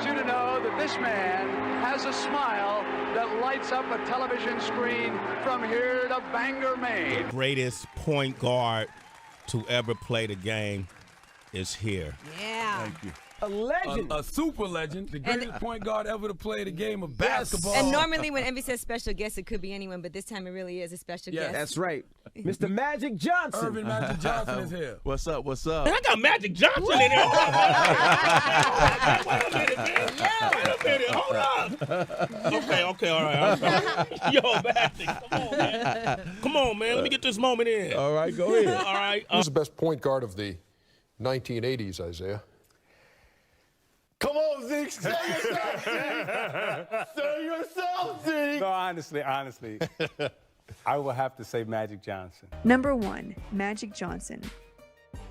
you to know that this man has a smile that lights up a television screen from here to Bangor, Maine. The greatest point guard to ever play the game is here. Yeah. Thank you. A legend. A super legend. The greatest point guard ever to play the game of basketball. And normally when Envy says special guest, it could be anyone, but this time it really is a special guest. That's right. Mr. Magic Johnson. Earvin Magic Johnson is here. What's up? What's up? I got Magic Johnson in here. Wait a minute, man. Wait a minute. Hold up. Okay, all right. Yo, Magic, come on, man. Come on, man. Let me get this moment in. All right, go ahead. All right. Who's the best point guard of the 1980s, Isaiah? Come on, Zeke. Say yourself, Zeke. Say yourself, Zeke. No, honestly, I will have to say Magic Johnson. Number 1, Magic Johnson.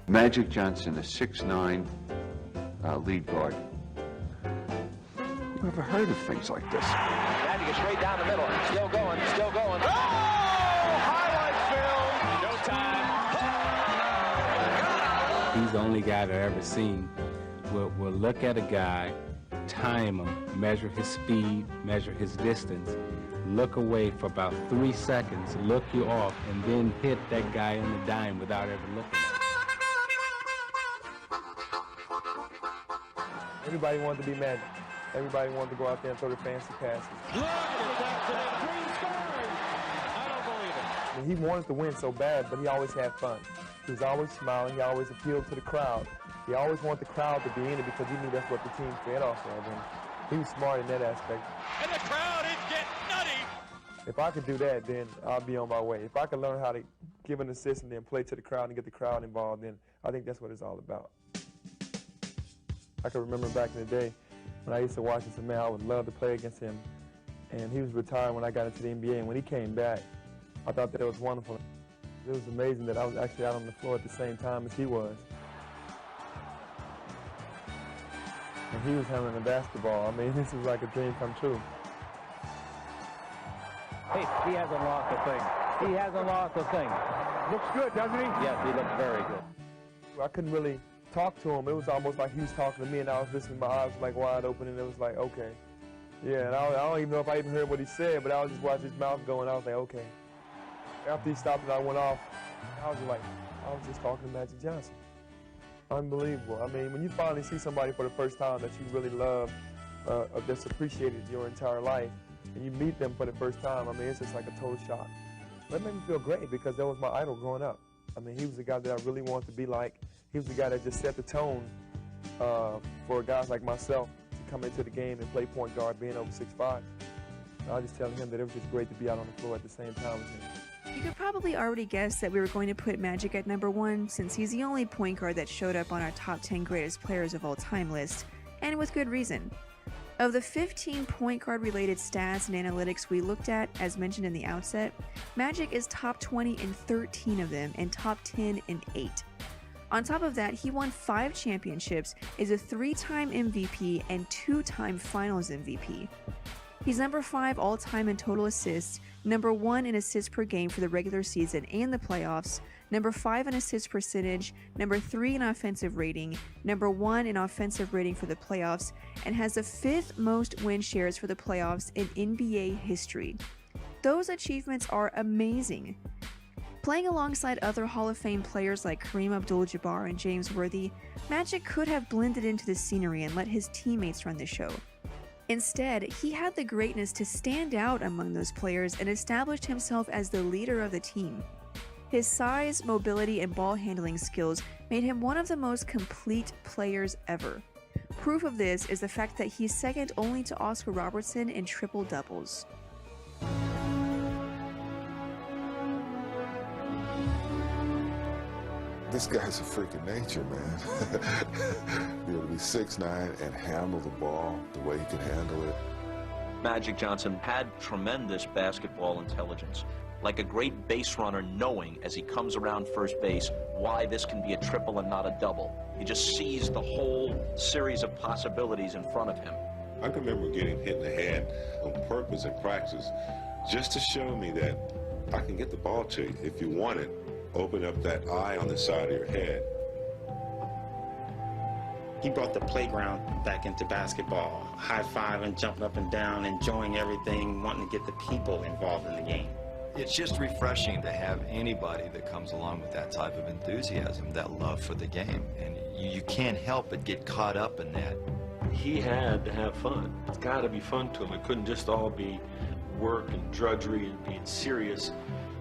Magic Johnson, a 6'9" lead guard. You ever heard of things like this? Magic is straight down the middle. Still going, still going. Oh! Highlight film. No time. He's the only guy that I've ever seen. We'll look at a guy, time him, measure his speed, measure his distance, look away for about 3 seconds, look you off, and then hit that guy on the dime without ever looking at him. Everybody wanted to be Magic. Everybody wanted to go out there and throw the fancy passes. Look at that green sky. I don't believe it. And he wanted to win so bad, but he always had fun. He was always smiling. He always appealed to the crowd. He always wanted the crowd to be in it because he knew that's what the team fed off of. And he was smart in that aspect. And the crowd is getting nutty. If I could do that, then I'll be on my way. If I could learn how to give an assist and then play to the crowd and get the crowd involved, then I think that's what it's all about. I can remember back in the day when I used to watch this man, I would love to play against him. And he was retired when I got into the NBA, and when he came back, I thought that it was wonderful. It was amazing that I was actually out on the floor at the same time as he was. And he was handling the basketball. I mean, this was like a dream come true. Hey, he hasn't lost a thing. He hasn't lost a thing. Looks good, doesn't he? Yes, he looks very good. I couldn't really talk to him. It was almost like he was talking to me, and I was listening. My eyes were like wide open, and it was like, okay. Yeah, and I don't even know if I even heard what he said, but I was just watching his mouth go, and I was like, okay. After he stopped and I went off, I was like, I was just talking to Magic Johnson. Unbelievable. I mean, when you finally see somebody for the first time that you really love, that's appreciated your entire life, and you meet them for the first time, I mean, it's just like a total shock. That made me feel great because that was my idol growing up. I mean, he was the guy that I really wanted to be like. He was the guy that just set the tone for guys like myself to come into the game and play point guard, being over 6'5". I was just telling him that it was just great to be out on the floor at the same time as him. You could probably already guess that we were going to put Magic at number 1 since he's the only point guard that showed up on our top 10 greatest players of all time list, and with good reason. Of the 15 point guard related stats and analytics we looked at, as mentioned in the outset, Magic is top 20 in 13 of them and top 10 in 8. On top of that, he won 5 championships, is a 3-time MVP and 2-time Finals MVP. He's number 5 all-time in total assists, number 1 in assists per game for the regular season and the playoffs, number 5 in assist percentage, number 3 in offensive rating, number 1 in offensive rating for the playoffs, and has the 5th most win shares for the playoffs in NBA history. Those achievements are amazing. Playing alongside other Hall of Fame players like Kareem Abdul-Jabbar and James Worthy, Magic could have blended into the scenery and let his teammates run the show. Instead, he had the greatness to stand out among those players and established himself as the leader of the team. His size, mobility, and ball handling skills made him one of the most complete players ever. Proof of this is the fact that he's second only to Oscar Robertson in triple doubles. This guy's a freak of nature, man. Be able to be 6'9" and handle the ball the way he can handle it. Magic Johnson had tremendous basketball intelligence, like a great base runner knowing as he comes around first base why this can be a triple and not a double. He just sees the whole series of possibilities in front of him. I can remember getting hit in the head on purpose at practice just to show me that I can get the ball to you if you want it. Open up that eye on the side of your head. He brought the playground back into basketball, high-fiving, jumping up and down, enjoying everything, wanting to get the people involved in the game. It's just refreshing to have anybody that comes along with that type of enthusiasm, that love for the game. And you can't help but get caught up in that. He had to have fun. It's got to be fun to him. It couldn't just all be work and drudgery and being serious.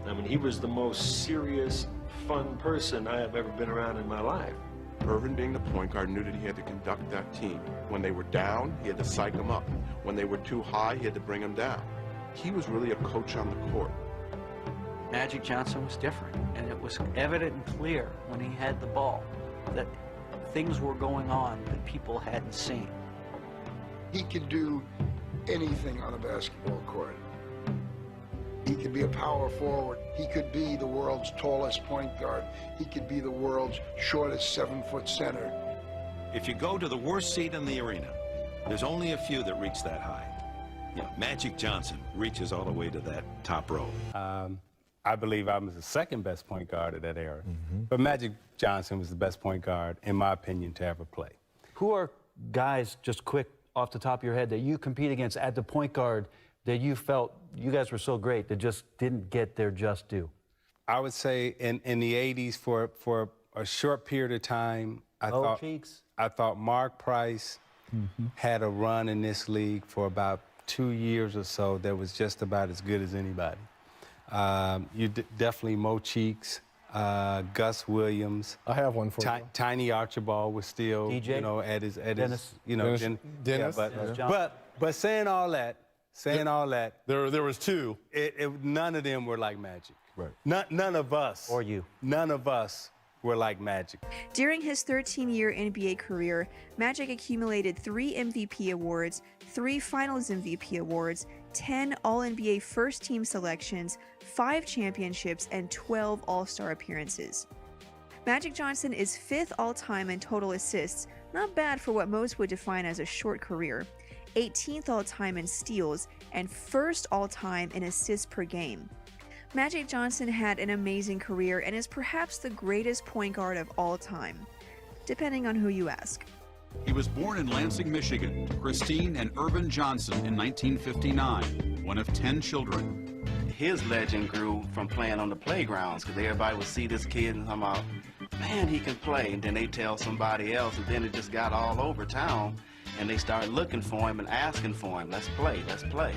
I mean, he was the most serious, fun person I have ever been around in my life. Earvin, being the point guard, knew that he had to conduct that team. When they were down, he had to psych them up. When they were too high, he had to bring them down. He was really a coach on the court. Magic Johnson was different, and it was evident and clear when he had the ball that things were going on that people hadn't seen. He could do anything on a basketball court. He could be a power forward. He could be the world's tallest point guard. He could be the world's shortest 7-foot center. If you go to the worst seat in the arena, there's only a few that reach that high. You know, Magic Johnson reaches all the way to that top row. I believe I was the second best point guard of that era. But Magic Johnson was the best point guard, in my opinion, to ever play. Who are guys, just quick off the top of your head, that you compete against at the point guard that you felt you guys were so great that just didn't get their just due? I would say in the 80s, for a short period of time, I thought Mark Price had a run in this league for about 2 years or so that was just about as good as anybody. Definitely Mo Cheeks, Gus Williams. I have one for you. Tiny Archibald was still, DJ? you know, at his, Dennis. you know, Dennis. Yeah, but saying all that, there was two. None of them were like Magic. Right. None of us. Or you. None of us were like Magic. During his 13-year NBA career, Magic accumulated 3 MVP awards, 3 Finals MVP awards, 10 All-NBA first-team selections, 5 championships, and 12 All-Star appearances. Magic Johnson is 5th all-time in total assists, not bad for what most would define as a short career, 18th all-time in steals, and 1st all-time in assists per game. Magic Johnson had an amazing career and is perhaps the greatest point guard of all time, depending on who you ask. He was born in Lansing, Michigan, to Christine and Earvin Johnson in 1959, one of 10 children. His legend grew from playing on the playgrounds, because everybody would see this kid and come out, man, he can play, and then they tell somebody else, and then it just got all over town, and they started looking for him and asking for him, let's play, let's play.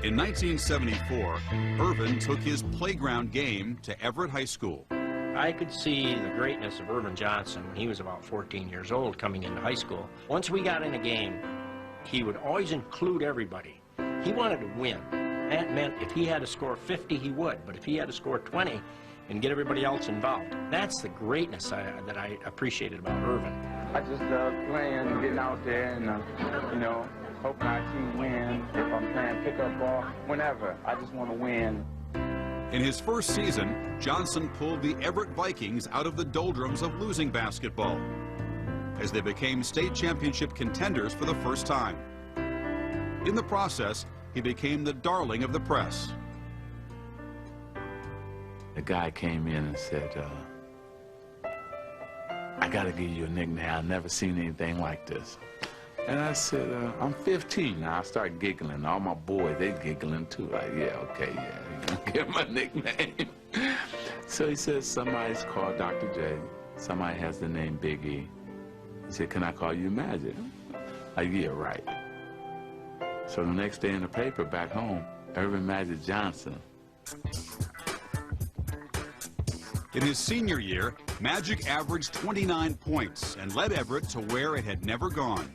In 1974, Earvin took his playground game to Everett High School. I could see the greatness of Earvin Johnson when he was about 14 years old coming into high school. Once we got in a game, he would always include everybody. He wanted to win. That meant if he had to score 50, he would. But if he had to score 20 and get everybody else involved, that's the greatness that I appreciated about Earvin. I just love playing, getting out there, and, you know, hoping our team wins. If I'm playing pickup ball, whenever. I just want to win. In his first season, Johnson pulled the Everett Vikings out of the doldrums of losing basketball as they became state championship contenders for the first time. In the process, he became the darling of the press. The guy came in and said, I gotta give you a nickname. I've never seen anything like this. And I said, I'm 15. Now I start giggling. All my boys, they giggling too. Like, yeah, okay, yeah, you're gonna get my nickname. So he says, somebody's called Dr. J. Somebody has the name Big E. He said, can I call you Magic? Like, yeah, right. So the next day in the paper back home, Earvin Magic Johnson. In his senior year, Magic averaged 29 points and led Everett to where it had never gone.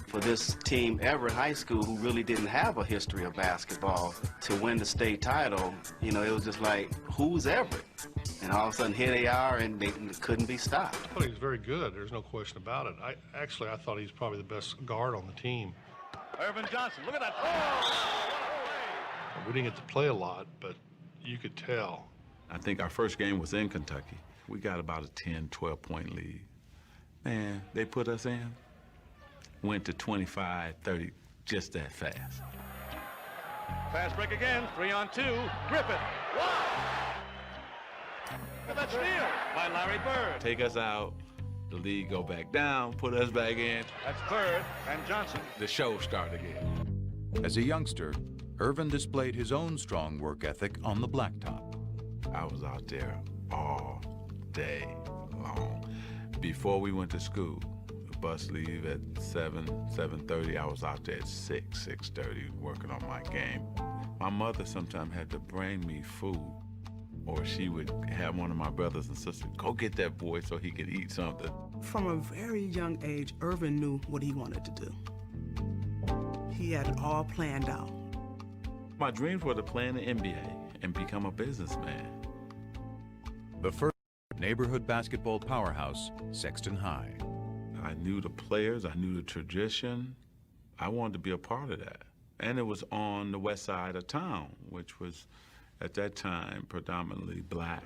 For this team, Everett High School, who really didn't have a history of basketball, to win the state title, you know, it was just like, who's Everett? And all of a sudden, here they are, and they couldn't be stopped. I thought he was very good. There's no question about it. I thought he's probably the best guard on the team. Earvin Johnson, look at that. We didn't get to play a lot, but you could tell. I think our first game was in Kentucky. We got about a 10, 12-point lead. Man, they put us in. Went to 25, 30, just that fast. Fast break again, 3-on-2. Griffith. Wow! Look at that steal by Larry Bird. Take us out, the league go back down, put us back in. That's third, and Johnson. The show start again. As a youngster, Earvin displayed his own strong work ethic on the blacktop. I was out there all day long. Before we went to school, the bus leave at 7:30. I was out there at 6:30 working on my game. My mother sometimes had to bring me food, or she would have one of my brothers and sisters go get that boy so he could eat something. From a very young age, Earvin knew what he wanted to do. He had it all planned out. My dreams were to play in the NBA and become a businessman. The first neighborhood basketball powerhouse, Sexton High. I knew the players, I knew the tradition. I wanted to be a part of that. And it was on the west side of town, which was, at that time, predominantly black.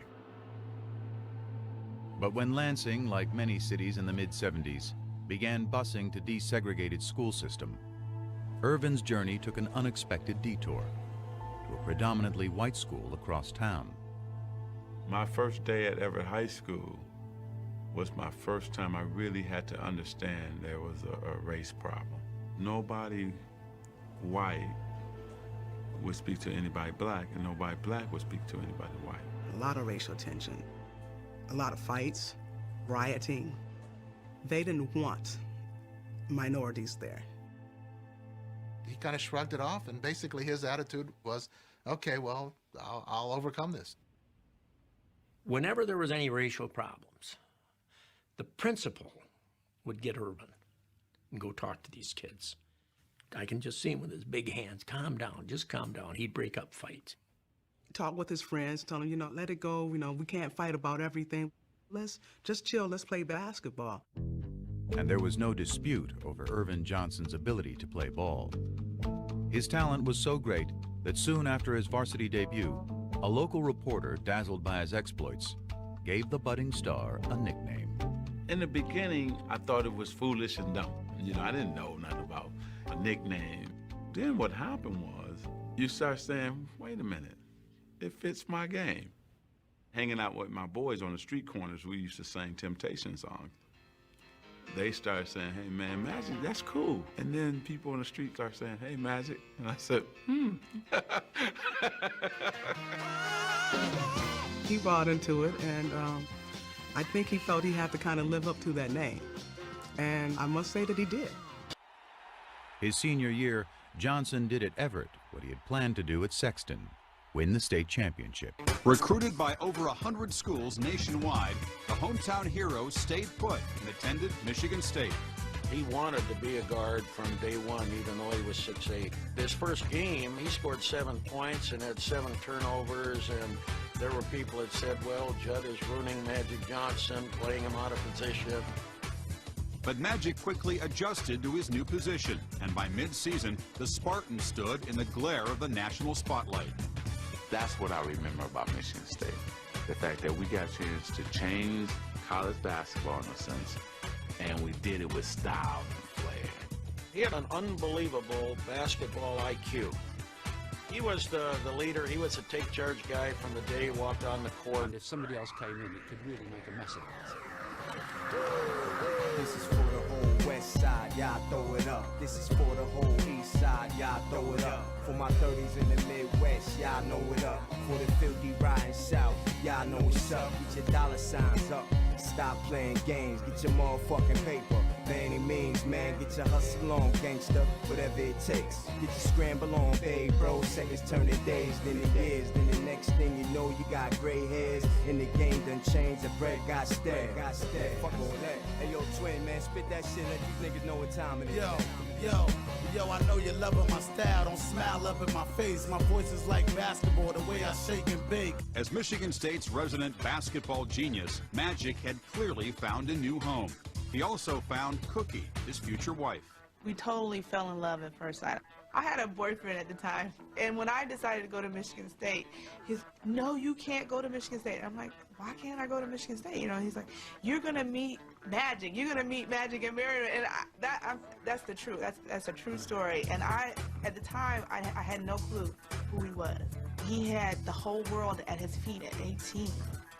But when Lansing, like many cities in the mid-70s, began busing to desegregated school system, Earvin's journey took an unexpected detour to a predominantly white school across town. My first day at Everett High School was my first time I really had to understand there was a race problem. Nobody white would speak to anybody black, and nobody black would speak to anybody white. A lot of racial tension, a lot of fights, rioting. They didn't want minorities there. He kind of shrugged it off, and basically his attitude was, okay, well, I'll overcome this. Whenever there was any racial problems, the principal would get Earvin and go talk to these kids. I can just see him with his big hands. Calm down, just calm down. He'd break up fights. Talk with his friends, tell him, let it go. We can't fight about everything. Let's just chill, let's play basketball. And there was no dispute over Earvin Johnson's ability to play ball. His talent was so great that soon after his varsity debut, a local reporter, dazzled by his exploits, gave the budding star a nickname. In the beginning, I thought it was foolish and dumb. I didn't know nothing about a nickname. Then what happened was, you start saying, wait a minute, it fits my game. Hanging out with my boys on the street corners, we used to sing Temptation songs. They started saying, hey man, Magic, that's cool. And then people on the street start saying, hey Magic. And I said, He bought into it, and I think he felt he had to kind of live up to that name. And I must say that he did. His senior year, Johnson did at Everett what he had planned to do at Sexton, win the state championship. Recruited by over 100 schools nationwide, the hometown hero stayed put and attended Michigan State. He wanted to be a guard from day one, even though he was 6'8". His first game, he scored 7 points and had 7 turnovers, and there were people that said, well, Judd is ruining Magic Johnson, playing him out of position. But Magic quickly adjusted to his new position, and by mid-season, the Spartan stood in the glare of the national spotlight. That's what I remember about Michigan State. The fact that we got a chance to change college basketball in a sense, and we did it with style and flair. He had an unbelievable basketball IQ. He was the leader. He was the take-charge guy from the day he walked on the court. And if somebody else came in, it could really make a mess of it. This is for the whole west side, y'all throw it up. This is for the whole east side, y'all throw it up. For my 30s in the Midwest, y'all know it up. For the filthy riding south, y'all know what's up. Get your dollar signs up. Stop playing games, get your motherfucking paper. By any means, man, get your hustle on, gangster. Whatever it takes, get your scramble on, babe, bro. Seconds turning days, then it years. Then the next thing you know, you got gray hairs. And the game done changed, the bread got stale. Fuck all that. Hey, yo, twin, man, spit that shit, let these niggas know what time it is. Yo, I know you're loving my style. Don't smile up in my face. My voice is like basketball, the way I shake and bake. As Michigan State's resident basketball genius, Magic had clearly found a new home. He also found Cookie, his future wife. We totally fell in love at first sight. I had a boyfriend at the time, and when I decided to go to Michigan State, he's, no, you can't go to Michigan State. I'm like, why can't I go to Michigan State? He's like, you're gonna meet Magic. You're gonna meet Magic and marry him. And that's the truth. That's a true story. And at the time, I had no clue who he was. He had the whole world at his feet at 18.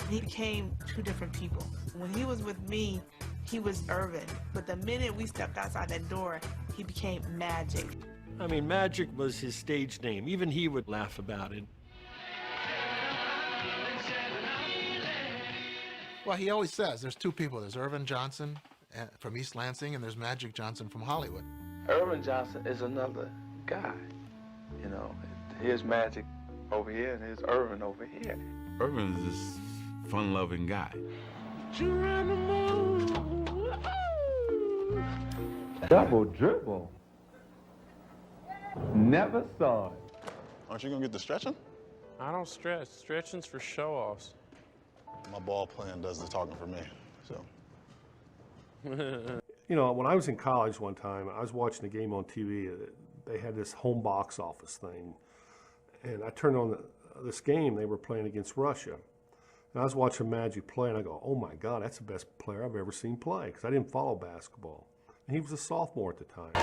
He became 2 different people. When he was with me, he was Earvin. But the minute we stepped outside that door, he became Magic. I mean, Magic was his stage name. Even he would laugh about it. Well, he always says there's two people. There's Earvin Johnson from East Lansing, and there's Magic Johnson from Hollywood. Earvin Johnson is another guy. You know, here's Magic over here, and here's Earvin over here. Earvin is this fun-loving guy. Double dribble. Never saw it. Aren't you gonna get the stretching? I don't stretch. Stretching's for show-offs. My ball playing does the talking for me, so. You know, when I was in college one time, I was watching a game on TV. They had this home box office thing. And I turned on this game. They were playing against Russia. And I was watching Magic play, and I go, oh, my God, that's the best player I've ever seen play, because I didn't follow basketball. And he was a sophomore at the time.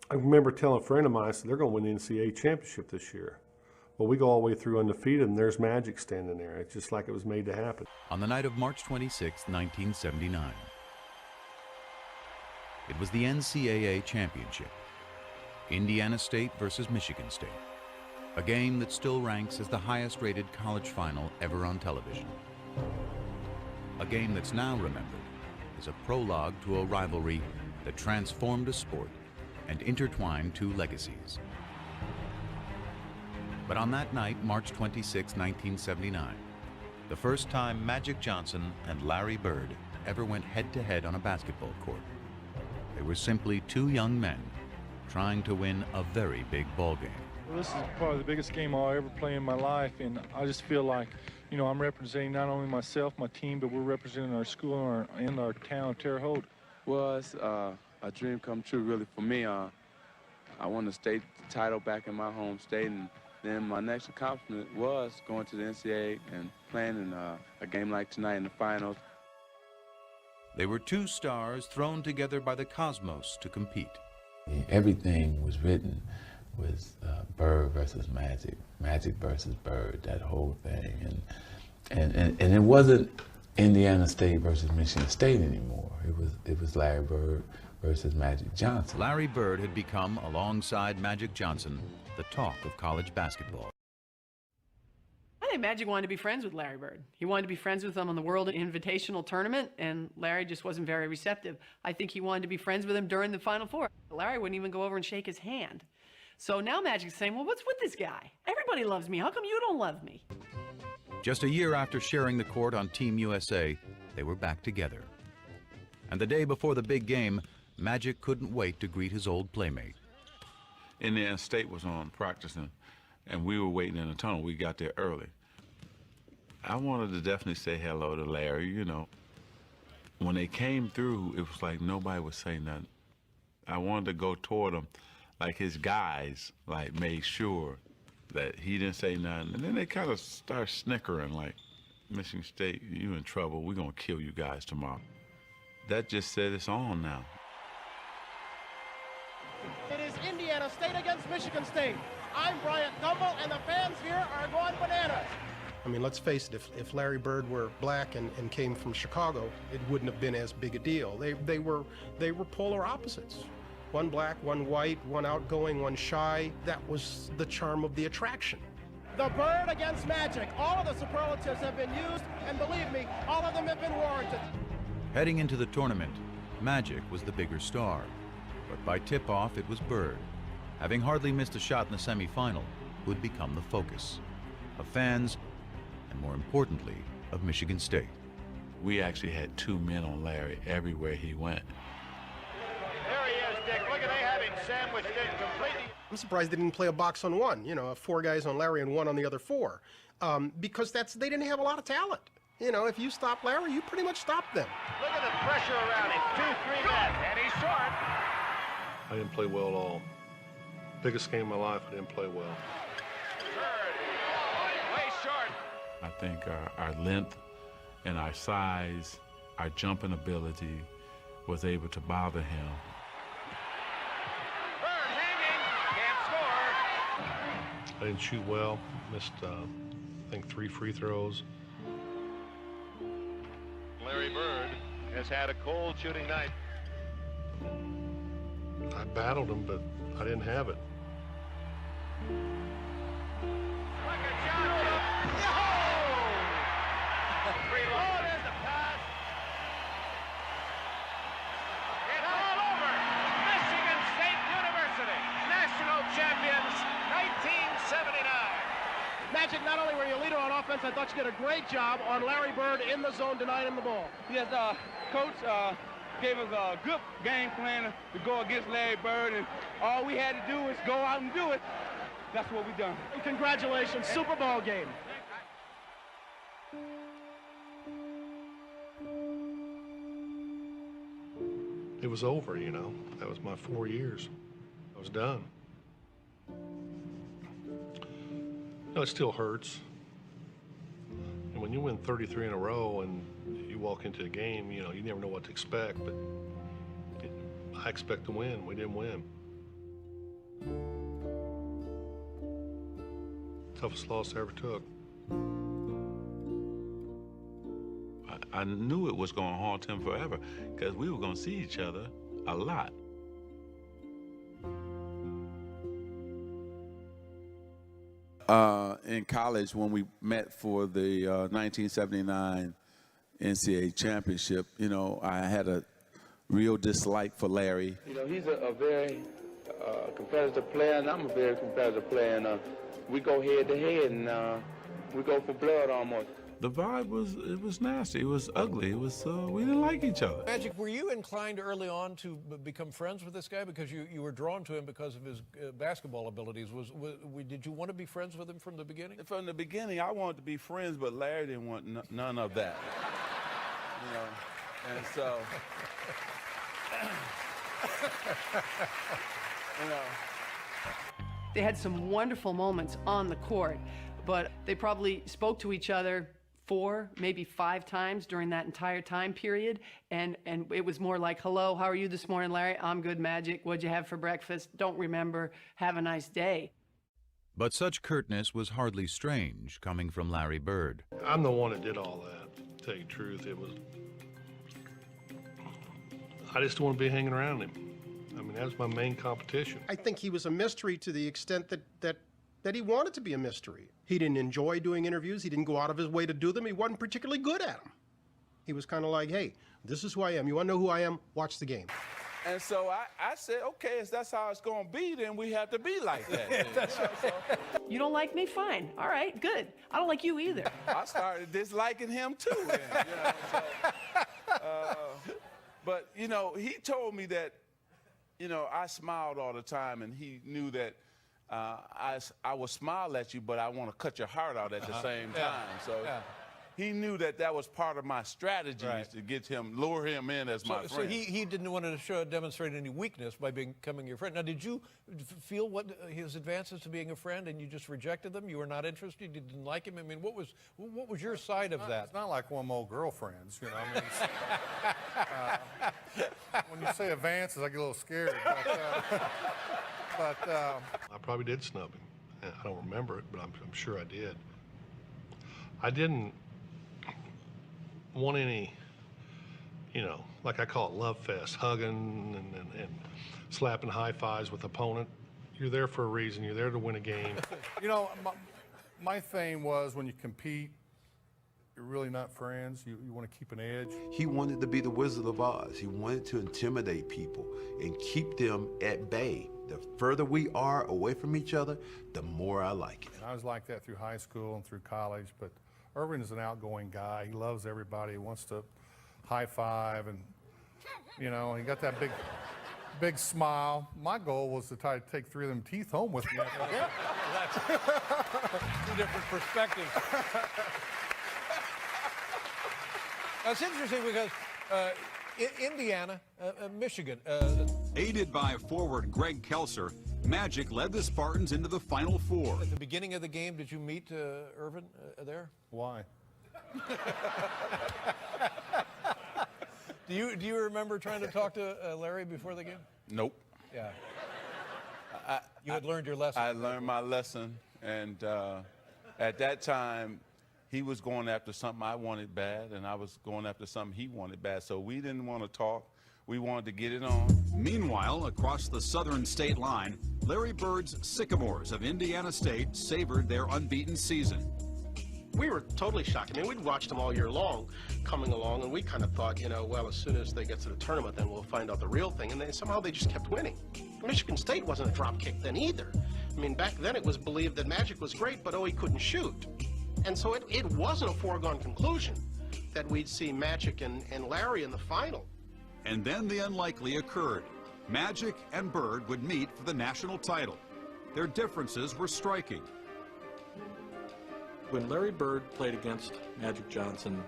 I remember telling a friend of mine, I said, they're going to win the NCAA championship this year. Well, we go all the way through undefeated, and there's Magic standing there. It's just like it was made to happen. On the night of March 26, 1979, it was the NCAA championship. Indiana State versus Michigan State. A game that still ranks as the highest-rated college final ever on television. A game that's now remembered as a prologue to a rivalry that transformed a sport and intertwined two legacies. But on that night, March 26, 1979, the first time Magic Johnson and Larry Bird ever went head-to-head on a basketball court. They were simply two young men trying to win a very big ball game. Well, this is probably the biggest game I'll ever play in my life, and I just feel like, you know, I'm representing not only myself, my team, but we're representing our school and our town of Terre Haute. Well, it's a dream come true, really, for me. I won the state title back in my home state, and then my next accomplishment was going to the NCAA and playing in a game like tonight in the finals. They were two stars thrown together by the cosmos to compete. Everything was written with Bird versus Magic, Magic versus Bird, that whole thing. And it wasn't Indiana State versus Michigan State anymore. It was Larry Bird versus Magic Johnson. Larry Bird had become, alongside Magic Johnson, the talk of college basketball. I think Magic wanted to be friends with Larry Bird. He wanted to be friends with him on the World Invitational Tournament, and Larry just wasn't very receptive. I think he wanted to be friends with him during the Final Four. Larry wouldn't even go over and shake his hand. So now Magic's saying, well, what's with this guy? Everybody loves me. How come you don't love me? Just a year after sharing the court on Team USA, they were back together. And the day before the big game, Magic couldn't wait to greet his old playmate. Indiana State was on practicing, and we were waiting in the tunnel. We got there early. I wanted to definitely say hello to Larry, you know. When they came through, it was like nobody was saying nothing. I wanted to go toward him, like his guys, like made sure that he didn't say nothing. And then they kind of start snickering, like, Michigan State, you in trouble. We're gonna kill you guys tomorrow. That just said it's on now. It is Indiana State against Michigan State. I'm Bryant Gumbel, and the fans here are going bananas. I mean, let's face it, if Larry Bird were black and came from Chicago, it wouldn't have been as big a deal. They were polar opposites. One black, one white, one outgoing, one shy. That was the charm of the attraction. The Bird against Magic. All of the superlatives have been used, and believe me, all of them have been warranted. Heading into the tournament, Magic was the bigger star. But by tip-off, it was Bird, having hardly missed a shot in the semifinal, who had become the focus of fans, and more importantly, of Michigan State. We actually had two men on Larry everywhere he went. There he is, Dick. Look at they having sandwiched it completely. I'm surprised they didn't play a box on one, you know, 4 guys on Larry and 1 on the other 4, because they didn't have a lot of talent. You know, if you stop Larry, you pretty much stop them. Look at the pressure around him. 2-3 men, and he's short. I didn't play well at all. Biggest game of my life, I didn't play well. Way short. I think our length and our size, our jumping ability was able to bother him. I didn't shoot well, missed, I think 3 free throws. Larry Bird has had a cold shooting night. I battled him, but I didn't have it. Reloaded the pass. It's all over. Michigan State University, national champions, 1979. Magic, not only were you a leader on offense, I thought you did a great job on Larry Bird in the zone denying him the ball. Yes, Coach gave us a good game plan to go against Larry Bird, and all we had to do was go out and do it. That's what we done. And congratulations, Super Bowl game. It was over, you know. That was my 4 years. I was done. No, it still hurts. And when you win 33 in a row and you walk into the game, you know, you never know what to expect, but I expect to win. We didn't win. Toughest loss I ever took. I knew it was going to haunt him forever because we were going to see each other a lot. In college, when we met for the 1979 NCAA championship, you know, I had a real dislike for Larry. You know, he's a very competitive player, and I'm a very competitive player, and we go head to head, and we go for blood almost. The vibe was nasty. It was ugly. It was we didn't like each other. Magic, were you inclined early on to become friends with this guy because you were drawn to him because of his basketball abilities? Did you want to be friends with him from the beginning? From the beginning, I wanted to be friends, but Larry didn't want none of that. You know, and so, you know. They had some wonderful moments on the court, but they probably spoke to each other 4, maybe 5 times during that entire time period, and it was more like, hello, how are you this morning, Larry? I'm good, Magic. What'd you have for breakfast? Don't remember. Have a nice day. But such curtness was hardly strange coming from Larry Bird. I'm the one that did all that, to tell you the truth. I just don't want to be hanging around him. I mean, that was my main competition. I think he was a mystery to the extent that he wanted to be a mystery. He didn't enjoy doing interviews. He didn't go out of his way to do them. He wasn't particularly good at them. He was kind of like, hey, this is who I am. You want to know who I am? Watch the game. And so I said, okay, if that's how it's going to be, then we have to be like that. That's right. You don't like me? Fine. All right, good. I don't like you either. I started disliking him too. Then, you know, so, but, you know, he told me that, you know, I smiled all the time, and he knew that I will smile at you, but I want to cut your heart out at the same time. So he knew that was part of my strategy, to get him, lure him in as my friend. So he didn't want to demonstrate any weakness by becoming your friend. Now, did you feel what his advances to being a friend, and you just rejected them? You were not interested? You didn't like him? I mean, what was your side of that? It's not like one more girlfriends, you know. I mean, when you say advances, I get a little scared. But I probably did snub him. I don't remember it, but I'm sure I did. I didn't want any, you know, like I call it love fest, hugging and slapping high fives with opponent. You're there for a reason. You're there to win a game. You know, my thing was when you compete, you're really not friends. You want to keep an edge. He wanted to be the Wizard of Oz. He wanted to intimidate people and keep them at bay. The further we are away from each other, the more I like it. And I was like that through high school and through college, but Earvin is an outgoing guy. He loves everybody. He wants to high five, and, you know, he got that big smile. My goal was to try to take 3 of them teeth home with me. Yeah, that's 2 different perspectives. Now, it's interesting because Indiana, Michigan. Aided by forward Greg Kelser, Magic led the Spartans into the Final Four. At the beginning of the game, did you meet Earvin there? Why? Do you remember trying to talk to Larry before the game? Nope. Yeah. You had learned your lesson. I learned my lesson And at that time, he was going after something I wanted bad, and I was going after something he wanted bad. So we didn't want to talk. We wanted to get it on. Meanwhile, across the southern state line, Larry Bird's Sycamores of Indiana State savored their unbeaten season. We were totally shocked. I mean, we'd watched them all year long coming along, and we kind of thought, you know, well, as soon as they get to the tournament, then we'll find out the real thing. And somehow they just kept winning. Michigan State wasn't a drop kick then either. I mean, back then it was believed that Magic was great, but he couldn't shoot. And so it wasn't a foregone conclusion that we'd see Magic and Larry in the final. And then the unlikely occurred. Magic and Bird would meet for the national title. Their differences were striking. When Larry Bird played against Magic Johnson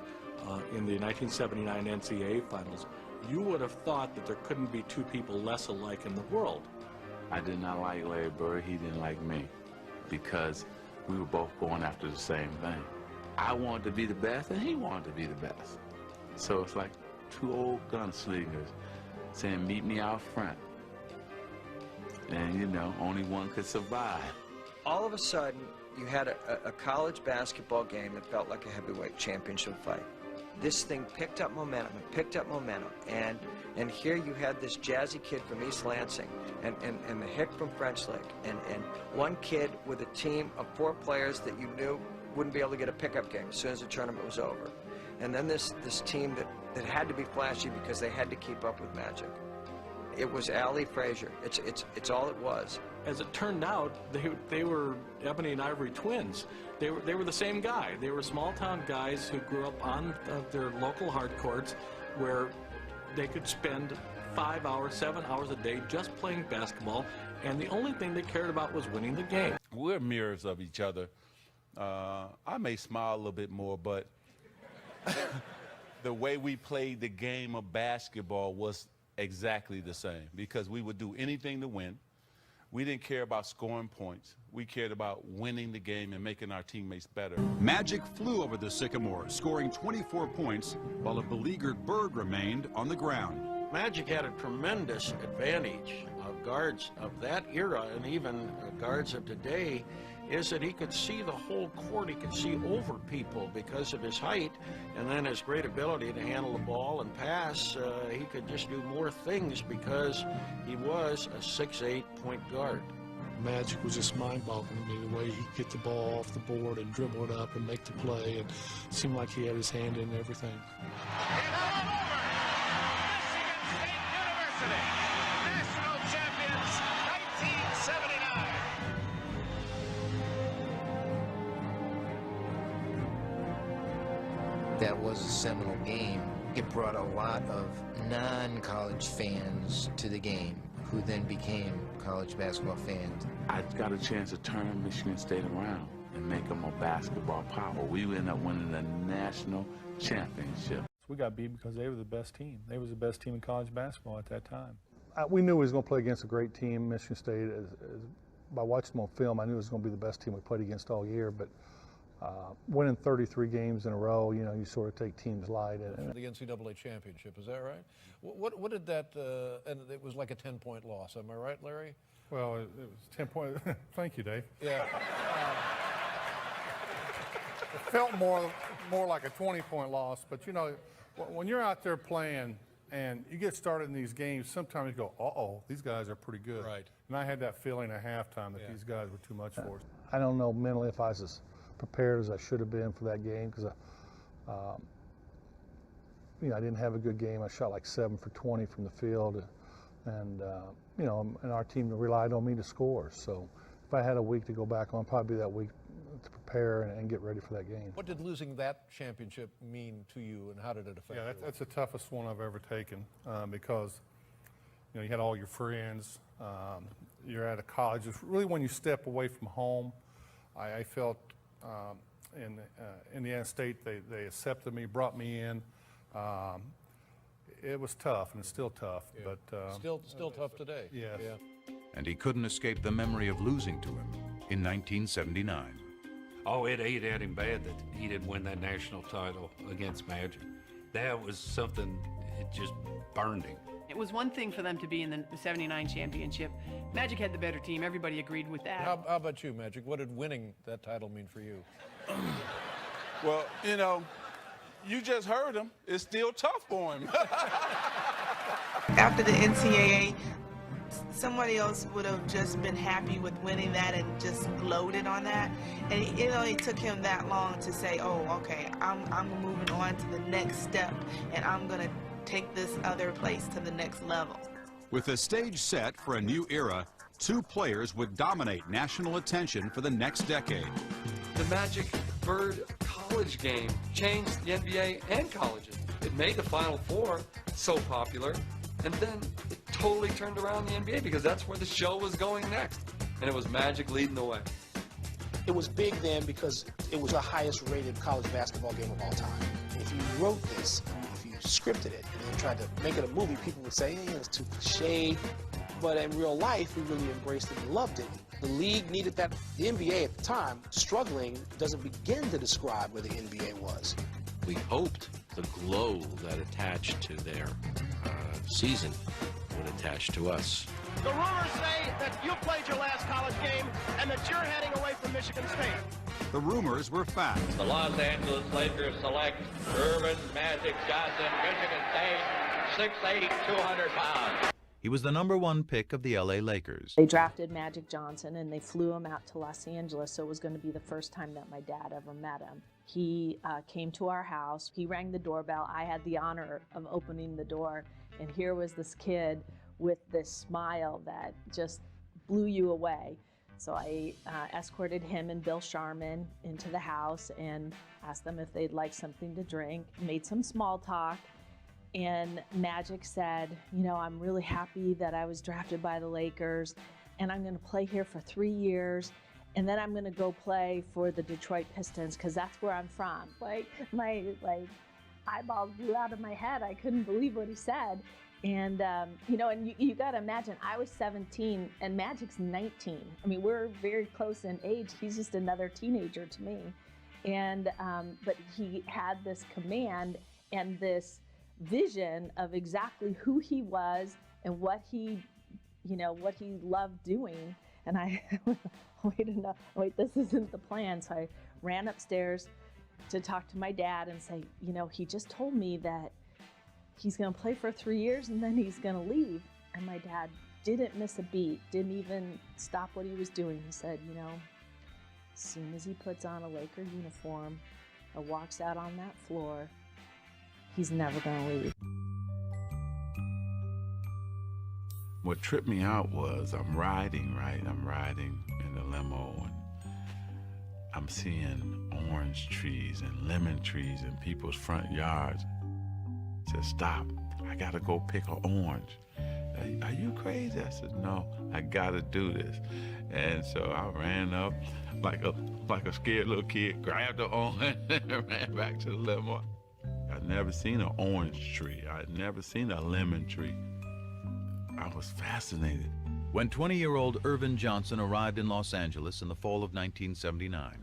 in the 1979 NCAA finals, you would have thought that there couldn't be two people less alike in the world. I did not like Larry Bird. He didn't like me because we were both going after the same thing. I wanted to be the best, and he wanted to be the best. So it's like two old gunslingers saying, meet me out front. And, you know, only one could survive. All of a sudden, you had a college basketball game that felt like a heavyweight championship fight. This thing picked up momentum and picked up momentum, and here you had this jazzy kid from East Lansing and the hick from French Lick, and one kid with a team of 4 players that you knew wouldn't be able to get a pickup game as soon as the tournament was over. And then this team that had to be flashy because they had to keep up with Magic. It was Allie Frazier. It's all it was. As it turned out, they were ebony and ivory twins. They were the same guy. They were small-town guys who grew up on their local hard courts where they could spend 5 hours, 7 hours a day just playing basketball, and the only thing they cared about was winning the game. We're mirrors of each other. I may smile a little bit more, but the way we played the game of basketball was exactly the same, because we would do anything to win. We didn't care about scoring points. We cared about winning the game and making our teammates better. Magic flew over the Sycamores, scoring 24 points, while a beleaguered Bird remained on the ground. Magic had a tremendous advantage of guards of that era and even guards of today, is that he could see the whole court. He could see over people because of his height, and then his great ability to handle the ball and pass. He could just do more things because he was a 6'8" point guard. Magic was just mind-boggling to me, the way he could get the ball off the board and dribble it up and make the play, and it seemed like he had his hand in everything. That was a seminal game. It brought a lot of non-college fans to the game, who then became college basketball fans. I got a chance to turn Michigan State around and make them a basketball power. We ended up winning the national championship. We got beat because they were the best team. They was the best team in college basketball at that time. We knew we was going to play against a great team, Michigan State. By watching them on film, I knew it was going to be the best team we played against all year. But winning 33 games in a row, you know, you sort of take teams light. The NCAA championship, is that right? What did that, and it was like a 10-point loss, am I right, Larry? Well, it was 10 points. Thank you, Dave. Yeah. It felt more like a 20-point loss, but you know, when you're out there playing and you get started in these games, sometimes you go, uh-oh, these guys are pretty good. Right. And I had that feeling at halftime that these guys were too much for us. I don't know mentally if I was as prepared as I should have been for that game, because you know, I didn't have a good game. I shot like 7 for 20 from the field, and you know, and our team relied on me to score. So if I had a week to go back on, probably that week to prepare and get ready for that game. What did losing that championship mean to you, and how did it affect you? That's the toughest one I've ever taken, because you know, you had all your friends. You're at a college. It's really when you step away from home. I felt in Indiana State, they accepted me, brought me in. It was tough, and it's still tough, but still tough today. Yes. Yeah. And he couldn't escape the memory of losing to him in 1979. Oh, it ate at him bad that he didn't win that national title against Magic. That was something, it just burned him. It was one thing for them to be in the 79 championship. Magic had the better team. Everybody agreed with that. How about you, Magic? What did winning that title mean for you? Well, you know, you just heard him. It's still tough for him. After the NCAA, somebody else would have just been happy with winning that and just gloated on that. And it only took him that long to say, oh, okay, I'm moving on to the next step, and I'm going to take this other place to the next level. With the stage set for a new era, two players would dominate national attention for the next decade. The Magic Bird college game changed the NBA and colleges. It made the Final Four so popular, and then it totally turned around the NBA because that's where the show was going next. And it was Magic leading the way. It was big then because it was the highest rated college basketball game of all time. If you wrote this, if you scripted it, and then tried to make it a movie, people would say, hey, it's too cliche. But in real life, we really embraced it and loved it. The league needed that. The NBA at the time, struggling, doesn't begin to describe where the NBA was. We hoped the glow that attached to their season would attach to us. The rumors say that you played your last college game and that you're heading away from Michigan State. The rumors were fact. The Los Angeles Lakers select Earvin Magic Johnson, Michigan State, 6'8", 200 pounds. He was the #1 pick of the LA Lakers. They drafted Magic Johnson and they flew him out to Los Angeles, so it was going to be the first time that my dad ever met him. He came to our house, he rang the doorbell, I had the honor of opening the door, and here was this kid with this smile that just blew you away. So I escorted him and Bill Sharman into the house and asked them if they'd like something to drink, made some small talk. And Magic said, you know, I'm really happy that I was drafted by the Lakers, and I'm going to play here for 3 years, and then I'm going to go play for the Detroit Pistons because that's where I'm from. Like, my eyeballs blew out of my head. I couldn't believe what he said. And, you know, and you got to imagine, I was 17 and Magic's 19. I mean, we're very close in age. He's just another teenager to me. And, but he had this command and this vision of exactly who he was and what he, you know, what he loved doing. And I, wait, this isn't the plan. So I ran upstairs to talk to my dad and say, you know, he just told me that he's going to play for 3 years and then he's going to leave. And my dad didn't miss a beat, didn't even stop what he was doing. He said, you know, as soon as he puts on a Laker uniform or walks out on that floor, he's never going to leave. What tripped me out was I'm riding in the limo, and I'm seeing orange trees and lemon trees in people's front yards. I said, stop, I gotta go pick an orange. Are you crazy? I said, no, I gotta do this. And so I ran up like a scared little kid, grabbed the orange and ran back to the limo. I'd never seen an orange tree. I'd never seen a lemon tree. I was fascinated. When 20-year-old Earvin Johnson arrived in Los Angeles in the fall of 1979,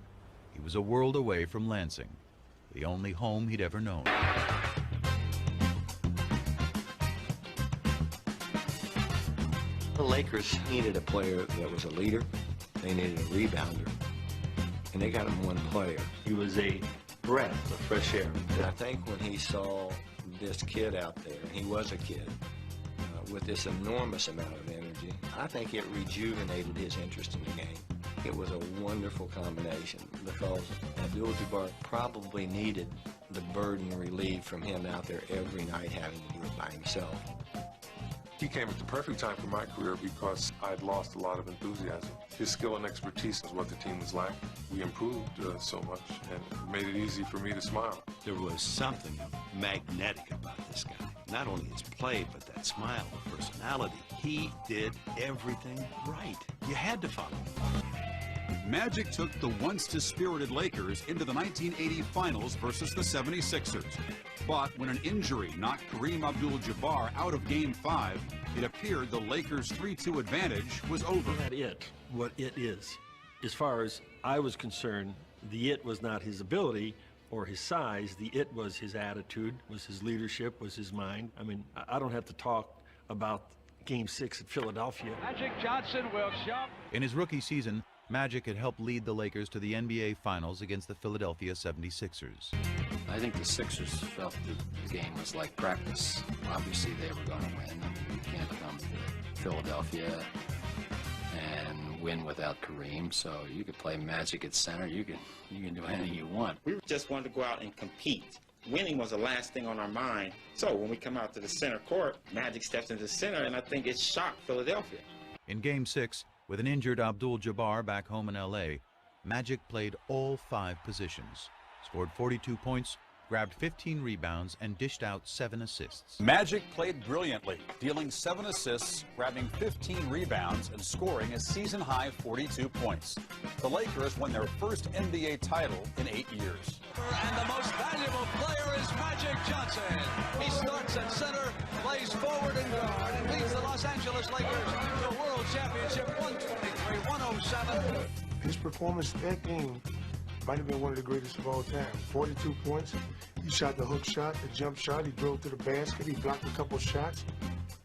he was a world away from Lansing, the only home he'd ever known. The Lakers needed a player that was a leader. They needed a rebounder. And they got him one player. He was a breath of fresh air. And I think when he saw this kid out there, and he was a kid, with this enormous amount of energy, I think it rejuvenated his interest in the game. It was a wonderful combination because Abdul-Jabbar probably needed the burden relieved from him out there every night having to do it by himself. He came at the perfect time for my career because I'd lost a lot of enthusiasm. His skill and expertise is what the team was lacking. We improved so much, and it made it easy for me to smile. There was something magnetic about this guy. Not only his play, but that smile, the personality. He did everything right. You had to follow him. Magic took the once-dispirited Lakers into the 1980 finals versus the 76ers. But when an injury knocked Kareem Abdul-Jabbar out of Game 5, it appeared the Lakers' 3-2 advantage was over. What it is. As far as I was concerned, the it was not his ability or his size. The it was his attitude, was his leadership, was his mind. I mean, I don't have to talk about Game 6 at Philadelphia. Magic Johnson will shove. In his rookie season, Magic had helped lead the Lakers to the NBA Finals against the Philadelphia 76ers. I think the Sixers felt the game was like practice. Obviously, they were going to win. You can't come to Philadelphia and win without Kareem. So you could play Magic at center. You can do anything you want. We just wanted to go out and compete. Winning was the last thing on our mind. So when we come out to the center court, Magic steps into the center, and I think it shocked Philadelphia. In Game 6, with an injured Abdul-Jabbar back home in L.A., Magic played all 5 positions, scored 42 points, grabbed 15 rebounds, and dished out 7 assists. Magic played brilliantly, dealing 7 assists, grabbing 15 rebounds, and scoring a season-high 42 points. The Lakers won their first NBA title in 8 years. And the most valuable player is Magic Johnson. He starts at center, plays forward and guard, and leads the Los Angeles Lakers to a World Championship 123-107. His performance that game might have been one of the greatest of all time. 42 points. He shot the hook shot, the jump shot. He drove to the basket. He blocked a couple shots.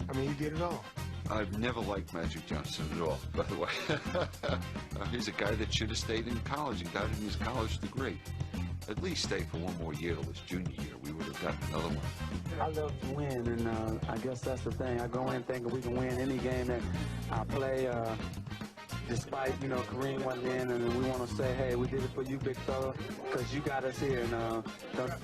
I mean, he did it all. I've never liked Magic Johnson at all, by the way. He's a guy that should have stayed in college and got his college degree. At least stay for one more year till his junior year. We would have gotten another one. I love to win, and I guess that's the thing. I go in thinking we can win any game that I play. Despite, you know, Kareem wasn't in, and we want to say, hey, we did it for you, big fella, because you got us here, and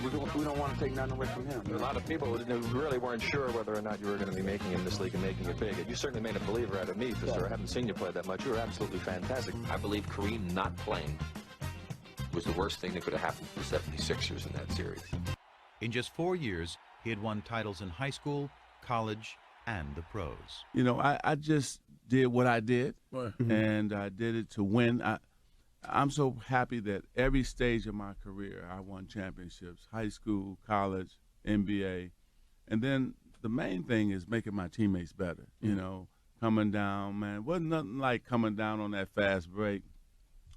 we don't want to take nothing away from him. A lot of people really weren't sure whether or not you were going to be making it in this league and making it big. And you certainly made a believer out of me, because I haven't seen you play that much. You were absolutely fantastic. I believe Kareem not playing was the worst thing that could have happened to the 76ers in that series. In just 4 years, he had won titles in high school, college, and the pros. You know, I just did what I did, and I did it to win. I'm so happy that every stage of my career I won championships, high school, college, NBA. And then the main thing is making my teammates better, you know, coming down, man. Wasn't nothing like coming down on that fast break,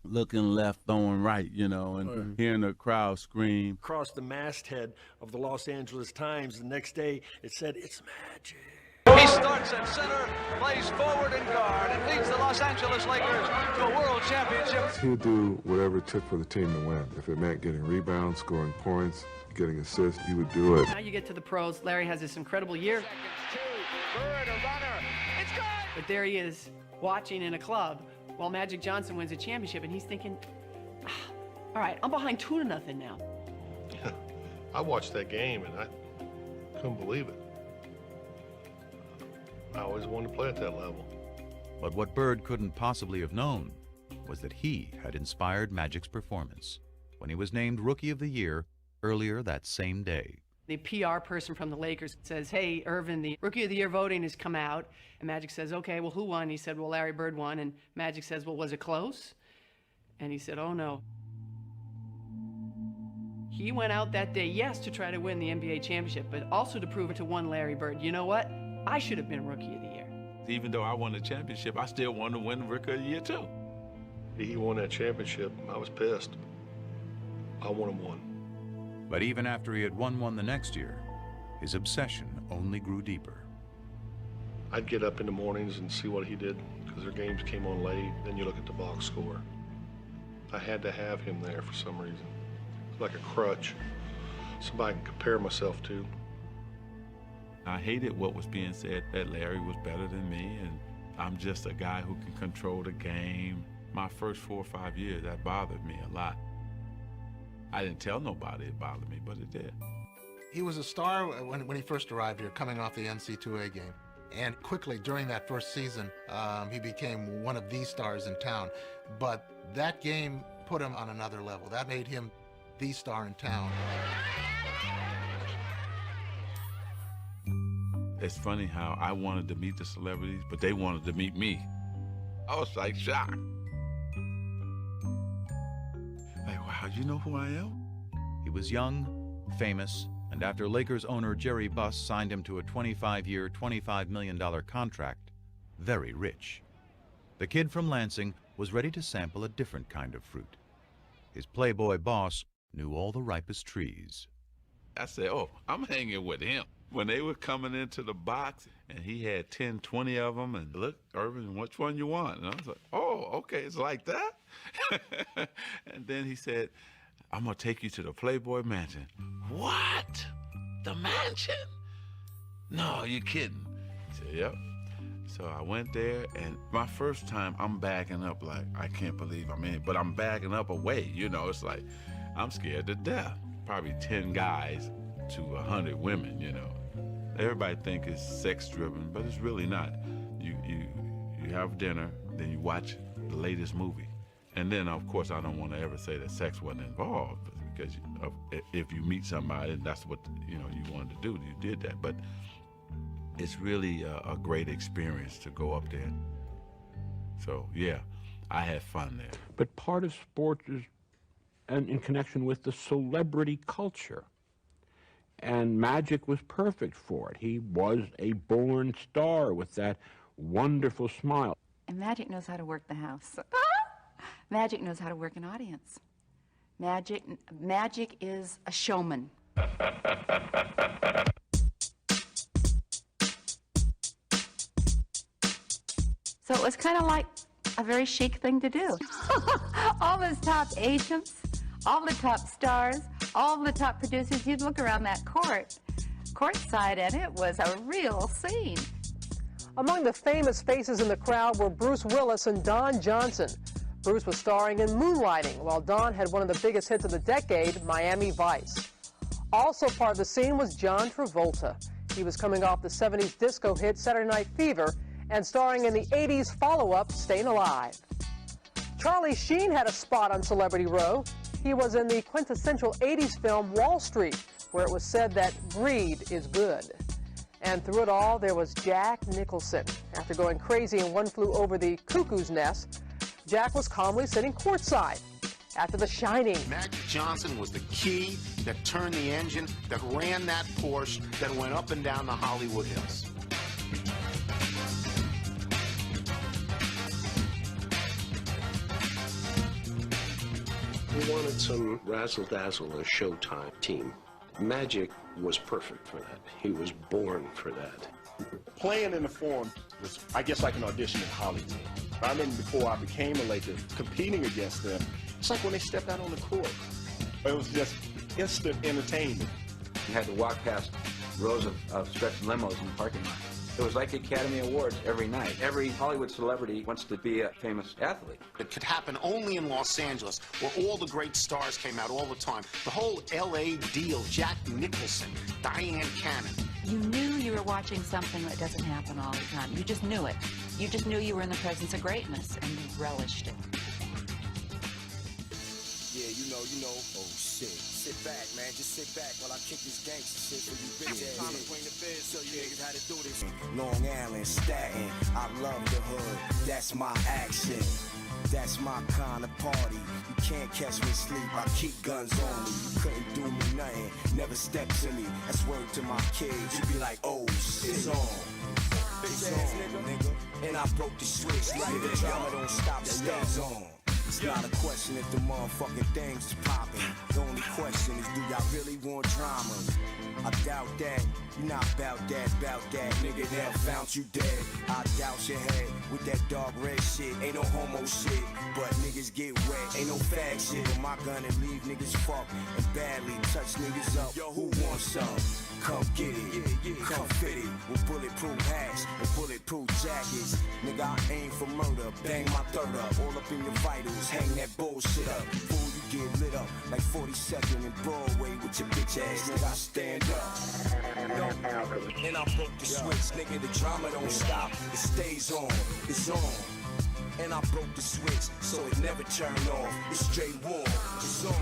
looking left, throwing right, you know, and hearing the crowd scream. Across the masthead of the Los Angeles Times the next day, it said, "It's Magic." He starts at center, plays forward and guard, and leads the Los Angeles Lakers to a World Championship. He would do whatever it took for the team to win. If it meant getting rebounds, scoring points, getting assists, he would do it. Now you get to the pros. Larry has this incredible year. Bird, a runner. It's good! But there he is, watching in a club while Magic Johnson wins a championship, and he's thinking, all right, I'm behind 2-0 now. I watched that game, and I couldn't believe it. I always wanted to play at that level. But what Bird couldn't possibly have known was that he had inspired Magic's performance when he was named Rookie of the Year earlier that same day. The PR person from the Lakers says, hey, Earvin, the Rookie of the Year voting has come out. And Magic says, okay, well, who won? He said, well, Larry Bird won. And Magic says, well, was it close? And he said, oh, no. He went out that day, yes, to try to win the NBA championship, but also to prove it to one Larry Bird. You know what? I should have been Rookie of the Year. Even though I won the championship, I still wanted to win the Rookie of the Year, too. He won that championship. I was pissed. I want him one. But even after he had won one the next year, his obsession only grew deeper. I'd get up in the mornings and see what he did because their games came on late. Then you look at the box score. I had to have him there for some reason. It's like a crutch, somebody I can compare myself to. I hated what was being said, that Larry was better than me, and I'm just a guy who can control the game. My first 4 or 5 years, that bothered me a lot. I didn't tell nobody it bothered me, but it did. He was a star when he first arrived here, coming off the NC2A game. And quickly, during that first season, he became one of the stars in town. But that game put him on another level. That made him the star in town. It's funny how I wanted to meet the celebrities, but they wanted to meet me. I was like shocked. Like, wow, you know who I am? He was young, famous, and after Lakers owner Jerry Buss signed him to a 25-year, $25 million contract, very rich. The kid from Lansing was ready to sample a different kind of fruit. His playboy boss knew all the ripest trees. I said, oh, I'm hanging with him. when they were coming into the box, and he had 10, 20 of them, and look, Earvin, which one you want? And I was like, oh, okay, it's like that? And then he said, I'm going to take you to the Playboy Mansion. What? The mansion? No, you're kidding. I said, yep. So I went there, and my first time, I'm backing up like, I can't believe I'm in, but I'm backing up away. You know, it's like, I'm scared to death. Probably 10 guys to 100 women, you know. Everybody think it's sex-driven, but it's really not. You have dinner, then you watch the latest movie. And then, of course, I don't want to ever say that sex wasn't involved, because if you meet somebody, that's what, you know, you wanted to do, you did that. But it's really a great experience to go up there. So, yeah, I had fun there. But part of sports is in connection with the celebrity culture. And Magic was perfect for it. He was a born star with that wonderful smile. And Magic knows how to work the house. Magic knows how to work an audience. Magic is a showman. So it was kind of like a very chic thing to do. All those top agents, all the top stars, all the top producers, you'd look around that courtside, and it was a real scene. Among the famous faces in the crowd were Bruce Willis and Don Johnson. Bruce was starring in Moonlighting, while Don had one of the biggest hits of the decade, Miami Vice. Also part of the scene was John Travolta. He was coming off the 70s disco hit Saturday Night Fever and starring in the 80s follow-up, Staying Alive. Charlie Sheen had a spot on Celebrity Row. He was in the quintessential 80s film Wall Street, where it was said that greed is good. And through it all, there was Jack Nicholson. After going crazy in One Flew Over the Cuckoo's Nest, Jack was calmly sitting courtside. After The Shining, Magic Johnson was the key that turned the engine, that ran that Porsche, that went up and down the Hollywood Hills. We wanted some razzle-dazzle and Showtime team. Magic was perfect for that. He was born for that. Playing in the Forum was, I guess, like an audition in Hollywood. I remember before I became a Laker, competing against them, it's like when they stepped out on the court. It was just instant entertainment. You had to walk past rows of stretched limos in the parking lot. It was like Academy Awards every night. Every Hollywood celebrity wants to be a famous athlete. It could happen only in Los Angeles, where all the great stars came out all the time. The whole L.A. deal, Jack Nicholson, Diane Cannon. You knew you were watching something that doesn't happen all the time. You just knew it. You just knew you were in the presence of greatness, and you relished it. Yeah, you know. Oh, shit. Sit back, man. Just sit back while I kick this gangster shit for you bitch ass. Time to bring the biz, show you niggas how to do this. Long Island, Staten, I love the hood. That's my action. That's my kind of party. You can't catch me sleep. I keep guns on me. You couldn't do me nothing. Never step to me. That's word to my kids. You be like, oh shit. It's on. It's on, nigga. And I broke the switch. Nigga, the drama don't stop. It stays on. It's not a question if the motherfucking thing's is popping. The only question is, do y'all really want drama? I doubt that. You not about that, nigga. They'll found you dead. I doubt your head with that dark red shit. Ain't no homo shit, but niggas get wet. Ain't no fag shit. With my gun and leave niggas fucked and badly touch niggas up. Yo, who wants some? Come get it, come fit it with bulletproof hats and bulletproof jackets. Nigga, I aim for murder, bang my third up, all up in your vitals, hang that bullshit up. Fool, you get lit up like 42nd and Broadway with your bitch ass. Nigga, I stand up. And I broke the switch, nigga, the drama don't stop. It stays on, it's on. And I broke the switch, so it never turned off. It's straight war, it's on.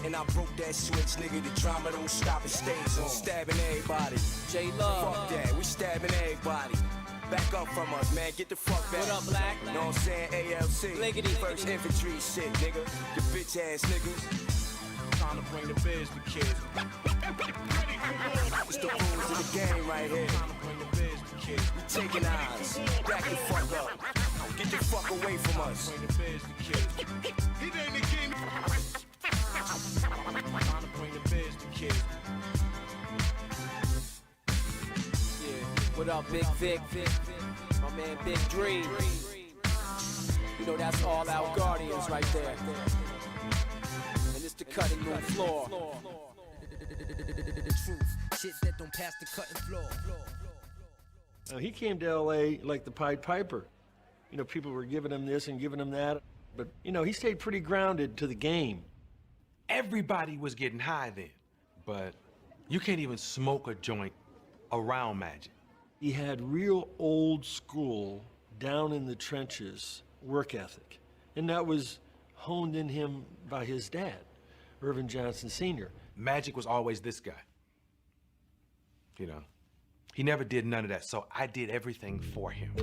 And I broke that switch, nigga, the drama don't stop, it stays on. Stabbing everybody. J-Love. Fuck that, we stabbing everybody. Back up from us, man, get the fuck back. What up, Black? Know what I'm saying? ALC. Liggity, First infantry shit, nigga. You bitch ass niggas. Time to bring the biz to kids. It's the rules of the game right here. Time to bring the biz to kids. We taking eyes. Back the fuck up. Get the fuck away from us. Bring the biz to kids. It ain't a game. Trying to bring the biz to kids. up, Big Vic? My man Big Dream. You know that's all our guardians right there. And it's the cutting room floor. The truth, shit that don't pass the cutting floor. He came to L.A. like the Pied Piper. You know, people were giving him this and giving him that. But, you know, he stayed pretty grounded to the game. Everybody was getting high then, but you can't even smoke a joint around Magic. He had real old school, down in the trenches work ethic. And that was honed in him by his dad, Earvin Johnson Sr. Magic was always this guy. You know, he never did none of that, so I did everything for him.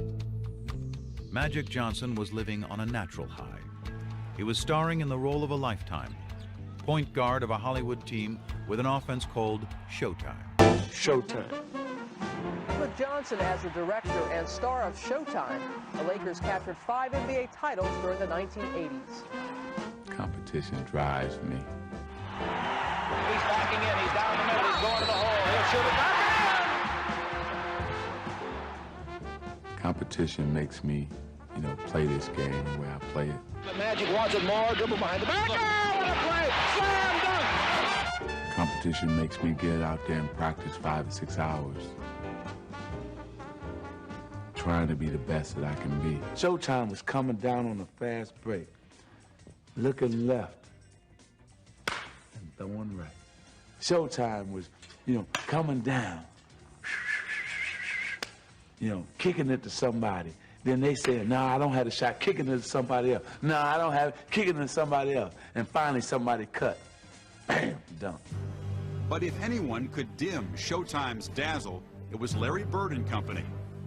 Magic Johnson was living on a natural high. He was starring in the role of a lifetime, point guard of a Hollywood team with an offense called Showtime. Showtime. With Johnson as the director and star of Showtime, the Lakers captured 5 NBA titles during the 1980s. Competition drives me. He's backing in. He's down the middle. He's going to the hole. He'll shoot it back. Competition makes me, you know, play this game the way I play it. The Magic wants it more. Dribble behind the back. Oh, what a play! Slam dunk! Competition makes me get out there and practice 5 or 6 hours. Trying to be the best that I can be. Showtime was coming down on a fast break. Looking left and throwing right. Showtime was, you know, coming down. You know, kicking it to somebody. Then they said, no, I don't have a shot, kicking it to somebody else. No, I don't have it, kicking it to somebody else. And finally somebody cut. Bam, dunk. But if anyone could dim Showtime's dazzle, it was Larry Bird and company.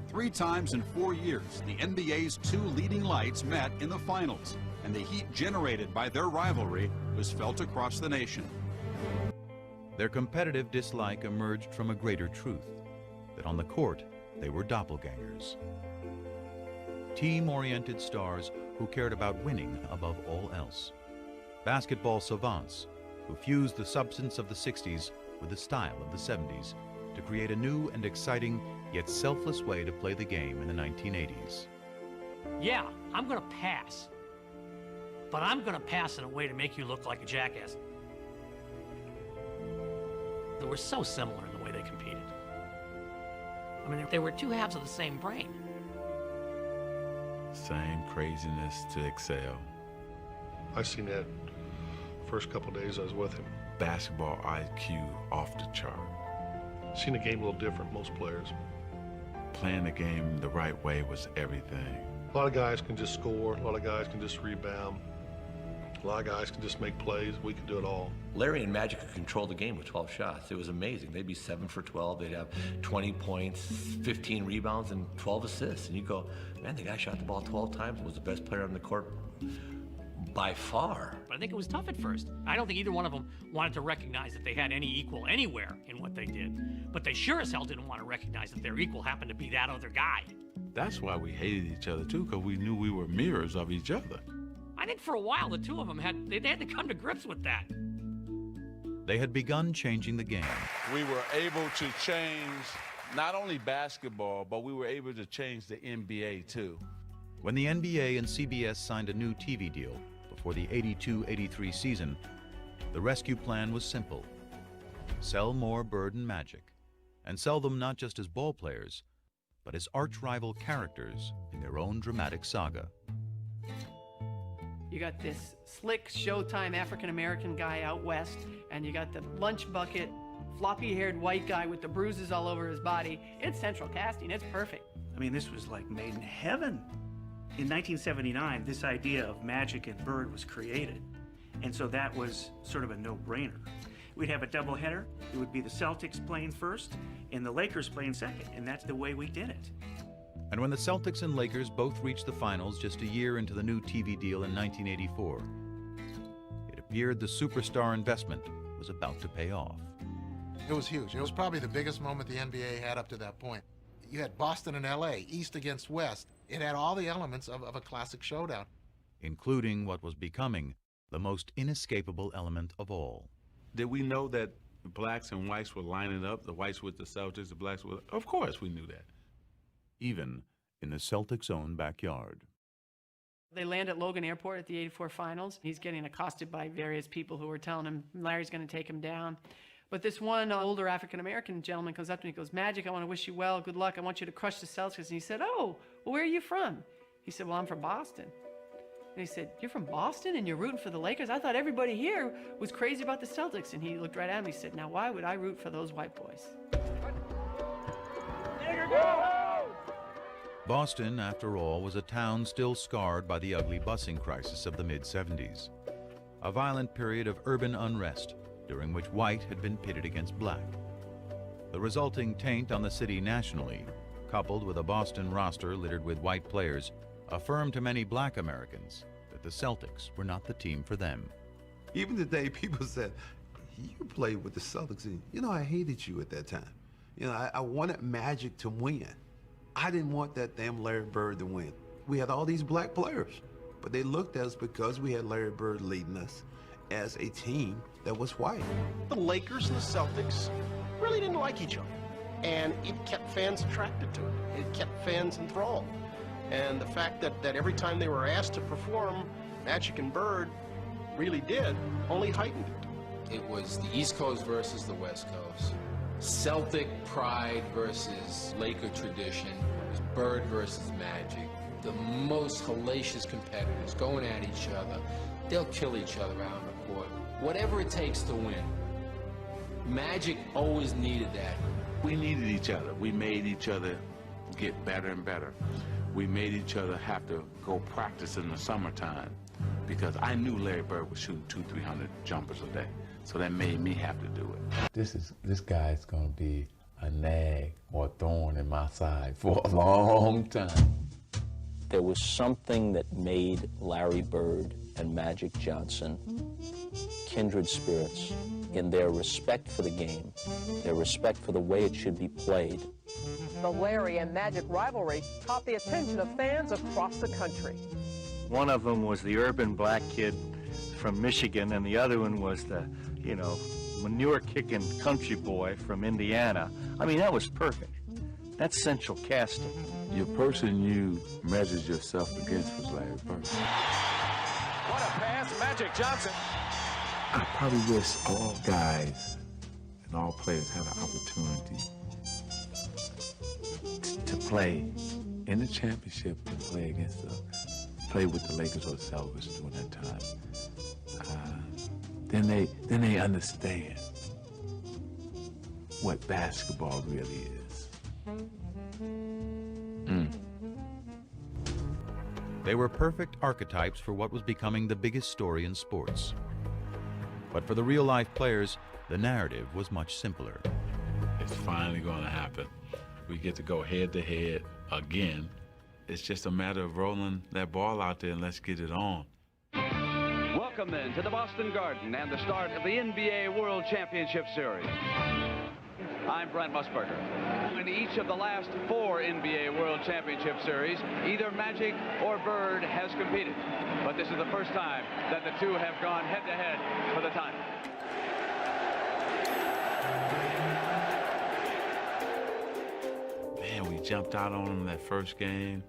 3 times in 4 years, the NBA's 2 leading lights met in the finals, and the heat generated by their rivalry was felt across the nation. Their competitive dislike emerged from a greater truth, that on the court, they were doppelgangers. Team-oriented stars who cared about winning above all else. Basketball savants who fused the substance of the 60s with the style of the 70s to create a new and exciting yet selfless way to play the game in the 1980s. Yeah, I'm gonna pass. But I'm gonna pass in a way to make you look like a jackass. They were so similar in the way they competed. I mean, they were 2 halves of the same brain. Same craziness to excel. I seen that first couple days I was with him. Basketball IQ off the chart. Seen the game a little different, most players. Playing the game the right way was everything. A lot of guys can just score, a lot of guys can just rebound. A lot of guys can just make plays. We can do it all. Larry and Magic could control the game with 12 shots. It was amazing. They'd be 7 for 12. They'd have 20 points, 15 rebounds, and 12 assists. And you go, man, the guy shot the ball 12 times and was the best player on the court by far. But I think it was tough at first. I don't think either one of them wanted to recognize that they had any equal anywhere in what they did. But they sure as hell didn't want to recognize that their equal happened to be that other guy. That's why we hated each other too, because we knew we were mirrors of each other. I think for a while the 2 of them had to come to grips with that. They had begun changing the game. We were able to change not only basketball, but we were able to change the NBA too. When the NBA and CBS signed a new TV deal before the 82-83 season, the rescue plan was simple. Sell more Bird and Magic, and sell them not just as ball players, but as arch-rival characters in their own dramatic saga. You got this slick Showtime African-American guy out west, and you got the lunch bucket, floppy-haired white guy with the bruises all over his body. It's central casting. It's perfect. I mean, this was like made in heaven. In 1979, this idea of Magic and Bird was created, and so that was sort of a no-brainer. We'd have a doubleheader. It would be the Celtics playing first and the Lakers playing second, and that's the way we did it. And when the Celtics and Lakers both reached the finals just a year into the new TV deal in 1984, it appeared the superstar investment was about to pay off. It was huge. It was probably the biggest moment the NBA had up to that point. You had Boston and LA, East against West. It had all the elements of a classic showdown. Including what was becoming the most inescapable element of all. Did we know that blacks and whites were lining up, the whites with the Celtics, the blacks with... Of course we knew that. even in the Celtics' own backyard. They land at Logan Airport at the '84 finals. He's getting accosted by various people who are telling him Larry's going to take him down. But this one older African-American gentleman comes up to me and goes, "Magic, I want to wish you well. Good luck. I want you to crush the Celtics." And he said, "Oh, well, where are you from?" He said, "Well, I'm from Boston." And he said, "You're from Boston and you're rooting for the Lakers? I thought everybody here was crazy about the Celtics." And he looked right at me and he said, "Now, why would I root for those white boys?" Boston, after all, was a town still scarred by the ugly busing crisis of the mid-'70s, a violent period of urban unrest during which white had been pitted against black. The resulting taint on the city nationally, coupled with a Boston roster littered with white players, affirmed to many black Americans that the Celtics were not the team for them. Even today, people said, "You played with the Celtics, and you know, I hated you at that time. You know, I wanted Magic to win. I didn't want that damn Larry Bird to win. We had all these black players, but they looked at us because we had Larry Bird leading us as a team that was white." The Lakers and the Celtics really didn't like each other, and it kept fans attracted to it. It kept fans enthralled. And the fact that every time they were asked to perform, Magic and Bird really did, only heightened it. It was the East Coast versus the West Coast. Celtic pride versus Laker tradition. It was Bird versus Magic. The most hellacious competitors going at each other. They'll kill each other out on the court. Whatever it takes to win. Magic always needed that. We needed each other. We made each other get better and better. We made each other have to go practice in the summertime because I knew Larry Bird was shooting 200-300 jumpers a day. So that made me have to do it. This guy's gonna be a nag or a thorn in my side for a long time. There was something that made Larry Bird and Magic Johnson kindred spirits in their respect for the game, their respect for the way it should be played. The Larry and Magic rivalry caught the attention of fans across the country. One of them was the urban black kid from Michigan, and the other one was the, manure-kicking country boy from Indiana. I mean, that was perfect. That's central casting. Your person you measured yourself against was Larry Bird. What a pass, Magic Johnson. I probably wish all guys and all players had an opportunity to play in the championship and play with the Lakers or the Celtics during that time. Then they understand what basketball really is. They were perfect archetypes for what was becoming the biggest story in sports. But for the real-life players, the narrative was much simpler. It's finally going to happen. We get to go head-to-head again. It's just a matter of rolling that ball out there and let's get it on. Welcome then to the Boston Garden and the start of the NBA World Championship Series. I'm Brent Musburger. In each of the last 4 NBA World Championship Series, either Magic or Bird has competed. But this is the first time that the two have gone head-to-head for the title. Man, we jumped out on them that first game,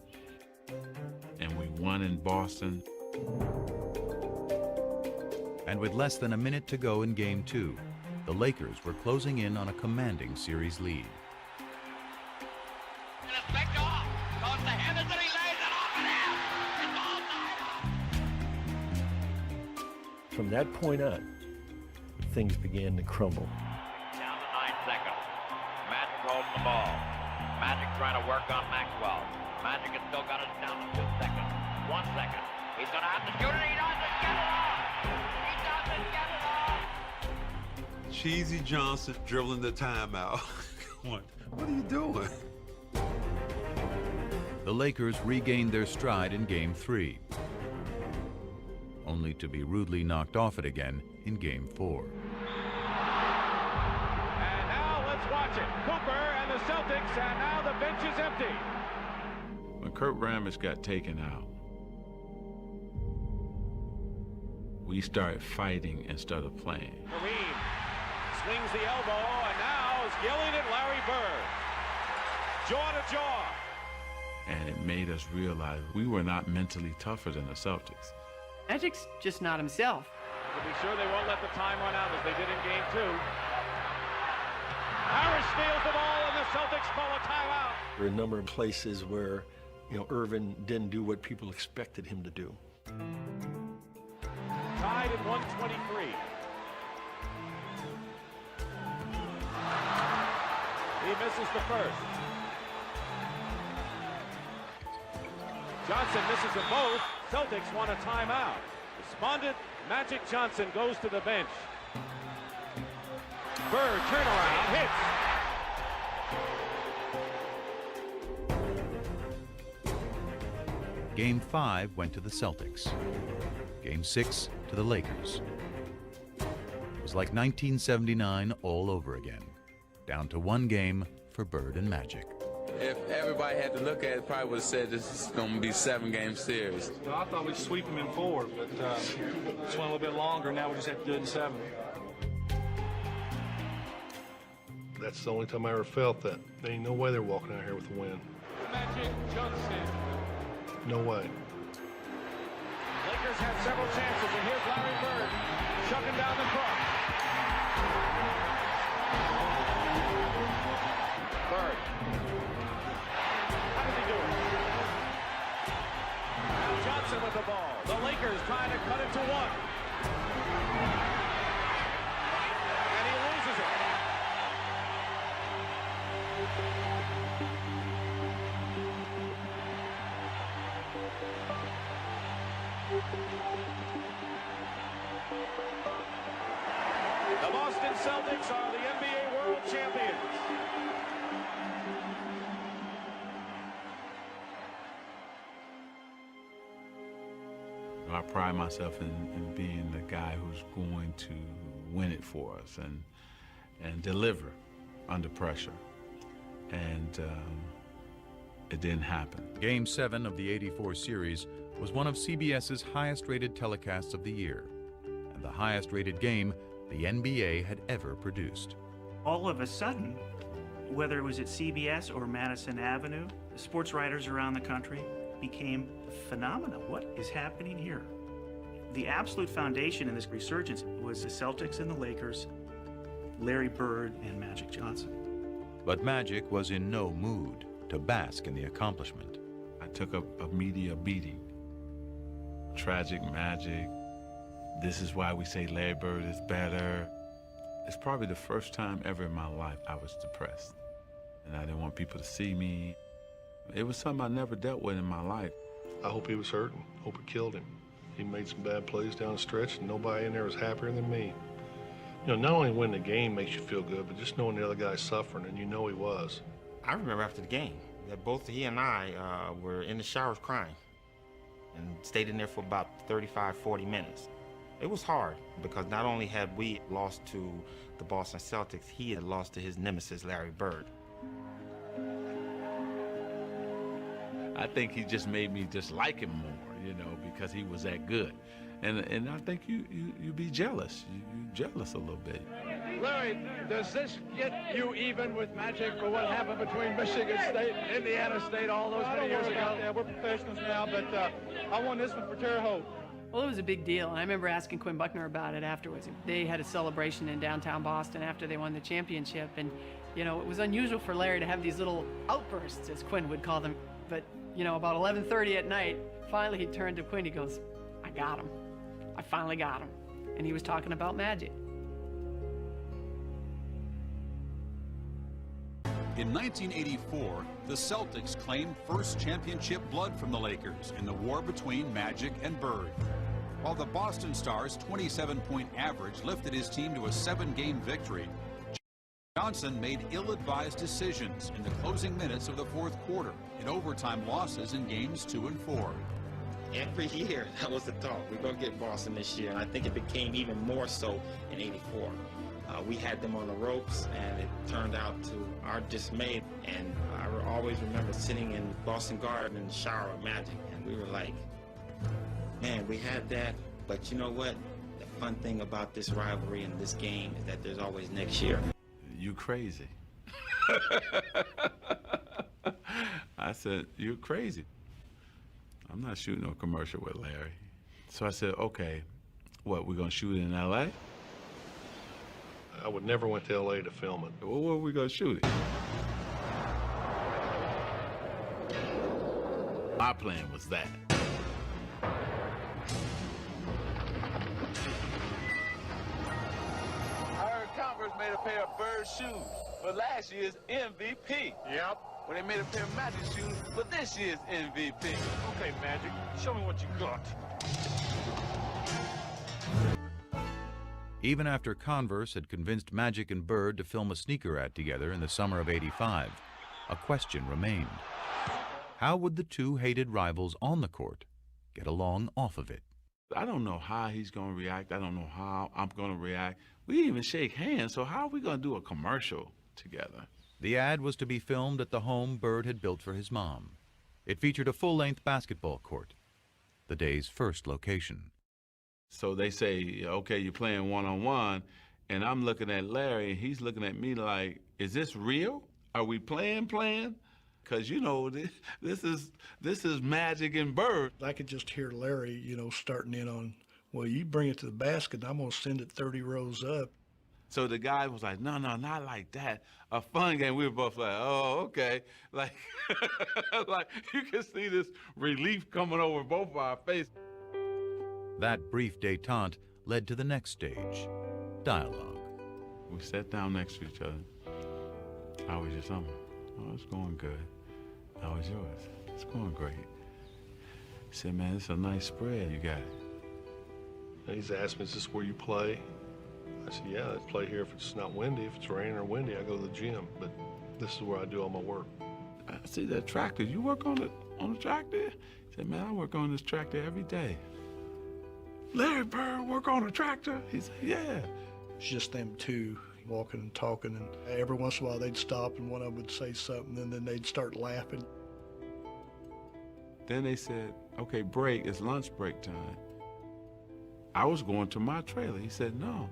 and we won in Boston. And with less than a minute to go in Game 2, the Lakers were closing in on a commanding series lead. From that point on, things began to crumble. Down to 9 seconds. Magic holding the ball. Magic trying to work on Maxwell. Magic has still got it down to 2 seconds. 1 second. He's going to have to shoot it. He doesn't get it off. He doesn't get it off. Cheesy Johnson dribbling the timeout. What are you doing? The Lakers regained their stride in Game 3, only to be rudely knocked off it again in Game 4. And now let's watch it. Cooper and the Celtics, and now the bench is empty. When Kurt Rambis got taken out, we started fighting instead of playing. Kareem swings the elbow and now is yelling at Larry Bird. Jaw to jaw. And it made us realize we were not mentally tougher than the Celtics. Magic's just not himself. To be sure they won't let the time run out as they did in Game 2. Harris steals the ball and the Celtics call a timeout. There are a number of places where, Earvin didn't do what people expected him to do. Tied at 123. He misses the first. Johnson misses them both. Celtics want a timeout. Despondent, Magic Johnson goes to the bench. Bird, turnaround, hits. Game 5 went to the Celtics. Game 6 to the Lakers. It was like 1979 all over again. Down to one game for Bird and Magic. If everybody had to look at it, probably would have said this is going to be a 7-game series. Well, I thought we'd sweep them in 4, but just went a little bit longer. Now we just have to do it in 7. That's the only time I ever felt that. There ain't no way they're walking out here with a win. Magic Johnson. No way. Lakers have several chances, and here's Larry Bird chucking down the court. Bird. How does he do it? Now Johnson with the ball. The Lakers trying to cut it to 1. And he loses it. The Boston Celtics are the NBA World Champions. I pride myself in being the guy who's going to win it for us and deliver under pressure. And it didn't happen. Game 7 of the '84 series was one of CBS's highest-rated telecasts of the year, and the highest-rated game the NBA had ever produced. All of a sudden, whether it was at CBS or Madison Avenue, the sports writers around the country became phenomena. What is happening here? The absolute foundation in this resurgence was the Celtics and the Lakers, Larry Bird and Magic Johnson. But Magic was in no mood to bask in the accomplishment. I took a media beating. Tragic Magic. This is why we say Larry Bird is better. It's probably the first time ever in my life I was depressed. And I didn't want people to see me. It was something I never dealt with in my life. I hope he was hurting. Hope it killed him. He made some bad plays down the stretch, and nobody in there was happier than me. Not only winning the game makes you feel good, but just knowing the other guy's suffering, and you know he was. I remember after the game that both he and I were in the showers crying and stayed in there for about 35, 40 minutes. It was hard because not only had we lost to the Boston Celtics, he had lost to his nemesis, Larry Bird. I think he just made me dislike him more, because he was that good. And I think you be jealous. You're jealous a little bit. Larry, does this get you even with Magic for what happened between Michigan State and Indiana State all those many years ago? Yeah, we're professionals now, but I won this one for Terre Haute. Well, it was a big deal, and I remember asking Quinn Buckner about it afterwards. They had a celebration in downtown Boston after they won the championship, and, it was unusual for Larry to have these little outbursts, as Quinn would call them. But, about 11:30 at night, finally he turned to Quinn, he goes, I got him. I finally got him. And he was talking about Magic. In 1984, the Celtics claimed first championship blood from the Lakers in the war between Magic and Bird. While the Boston Stars' 27-point average lifted his team to a 7-game victory, Johnson made ill-advised decisions in the closing minutes of the fourth quarter in overtime losses in games 2 and 4. Every year, that was the talk. We're going to get Boston this year, and I think it became even more so in '84. We had them on the ropes, and it turned out to our dismay. And I always remember sitting in Boston Garden in the shower of Magic, and we were like, man, we had that, but you know what? The fun thing about this rivalry and this game is that there's always next year. You crazy. I said, you're crazy. I'm not shooting no commercial with Larry. So I said, okay, what, we're gonna shoot it in LA? I would never went to LA to film it. Well, where are we gonna shoot it? My plan was that. I heard Converse made a pair of Bird shoes for last year's MVP. Yep. When they made a pair of Magic shoes for this year's MVP. Okay, Magic, show me what you got. Even after Converse had convinced Magic and Bird to film a sneaker ad together in the summer of '85, a question remained. How would the two hated rivals on the court get along off of it? I don't know how he's gonna react. I don't know how I'm gonna react. We didn't even shake hands, so how are we gonna do a commercial together? The ad was to be filmed at the home Bird had built for his mom. It featured a full-length basketball court, the day's first location. So they say, okay, you're playing one-on-one, and I'm looking at Larry, and he's looking at me like, is this real? Are we playing? Because, you know, this is Magic and Bird. I could just hear Larry, you know, starting in on, well, you bring it to the basket, and I'm going to send it 30 rows up. So the guy was like, no, not like that. A fun game. We were both like, oh, okay. Like, like you can see this relief coming over both of our faces. That brief détente led to the next stage, dialogue. We sat down next to each other. How was your summer? Oh, it's going good. How was yours? It's going great. He said, man, it's a nice spread you got. And he's asked me, is this where you play? I said, yeah, I play here if it's not windy. If it's raining or windy, I go to the gym. But this is where I do all my work. I see that tractor. You work on the tractor? He said, man, I work on this tractor every day. Larry Bird work on a tractor? He said, yeah. It's just them two walking and talking, and every once in a while they'd stop and one of them would say something, and then they'd start laughing. Then they said, okay, break, it's lunch break time. I was going to my trailer. He said, no,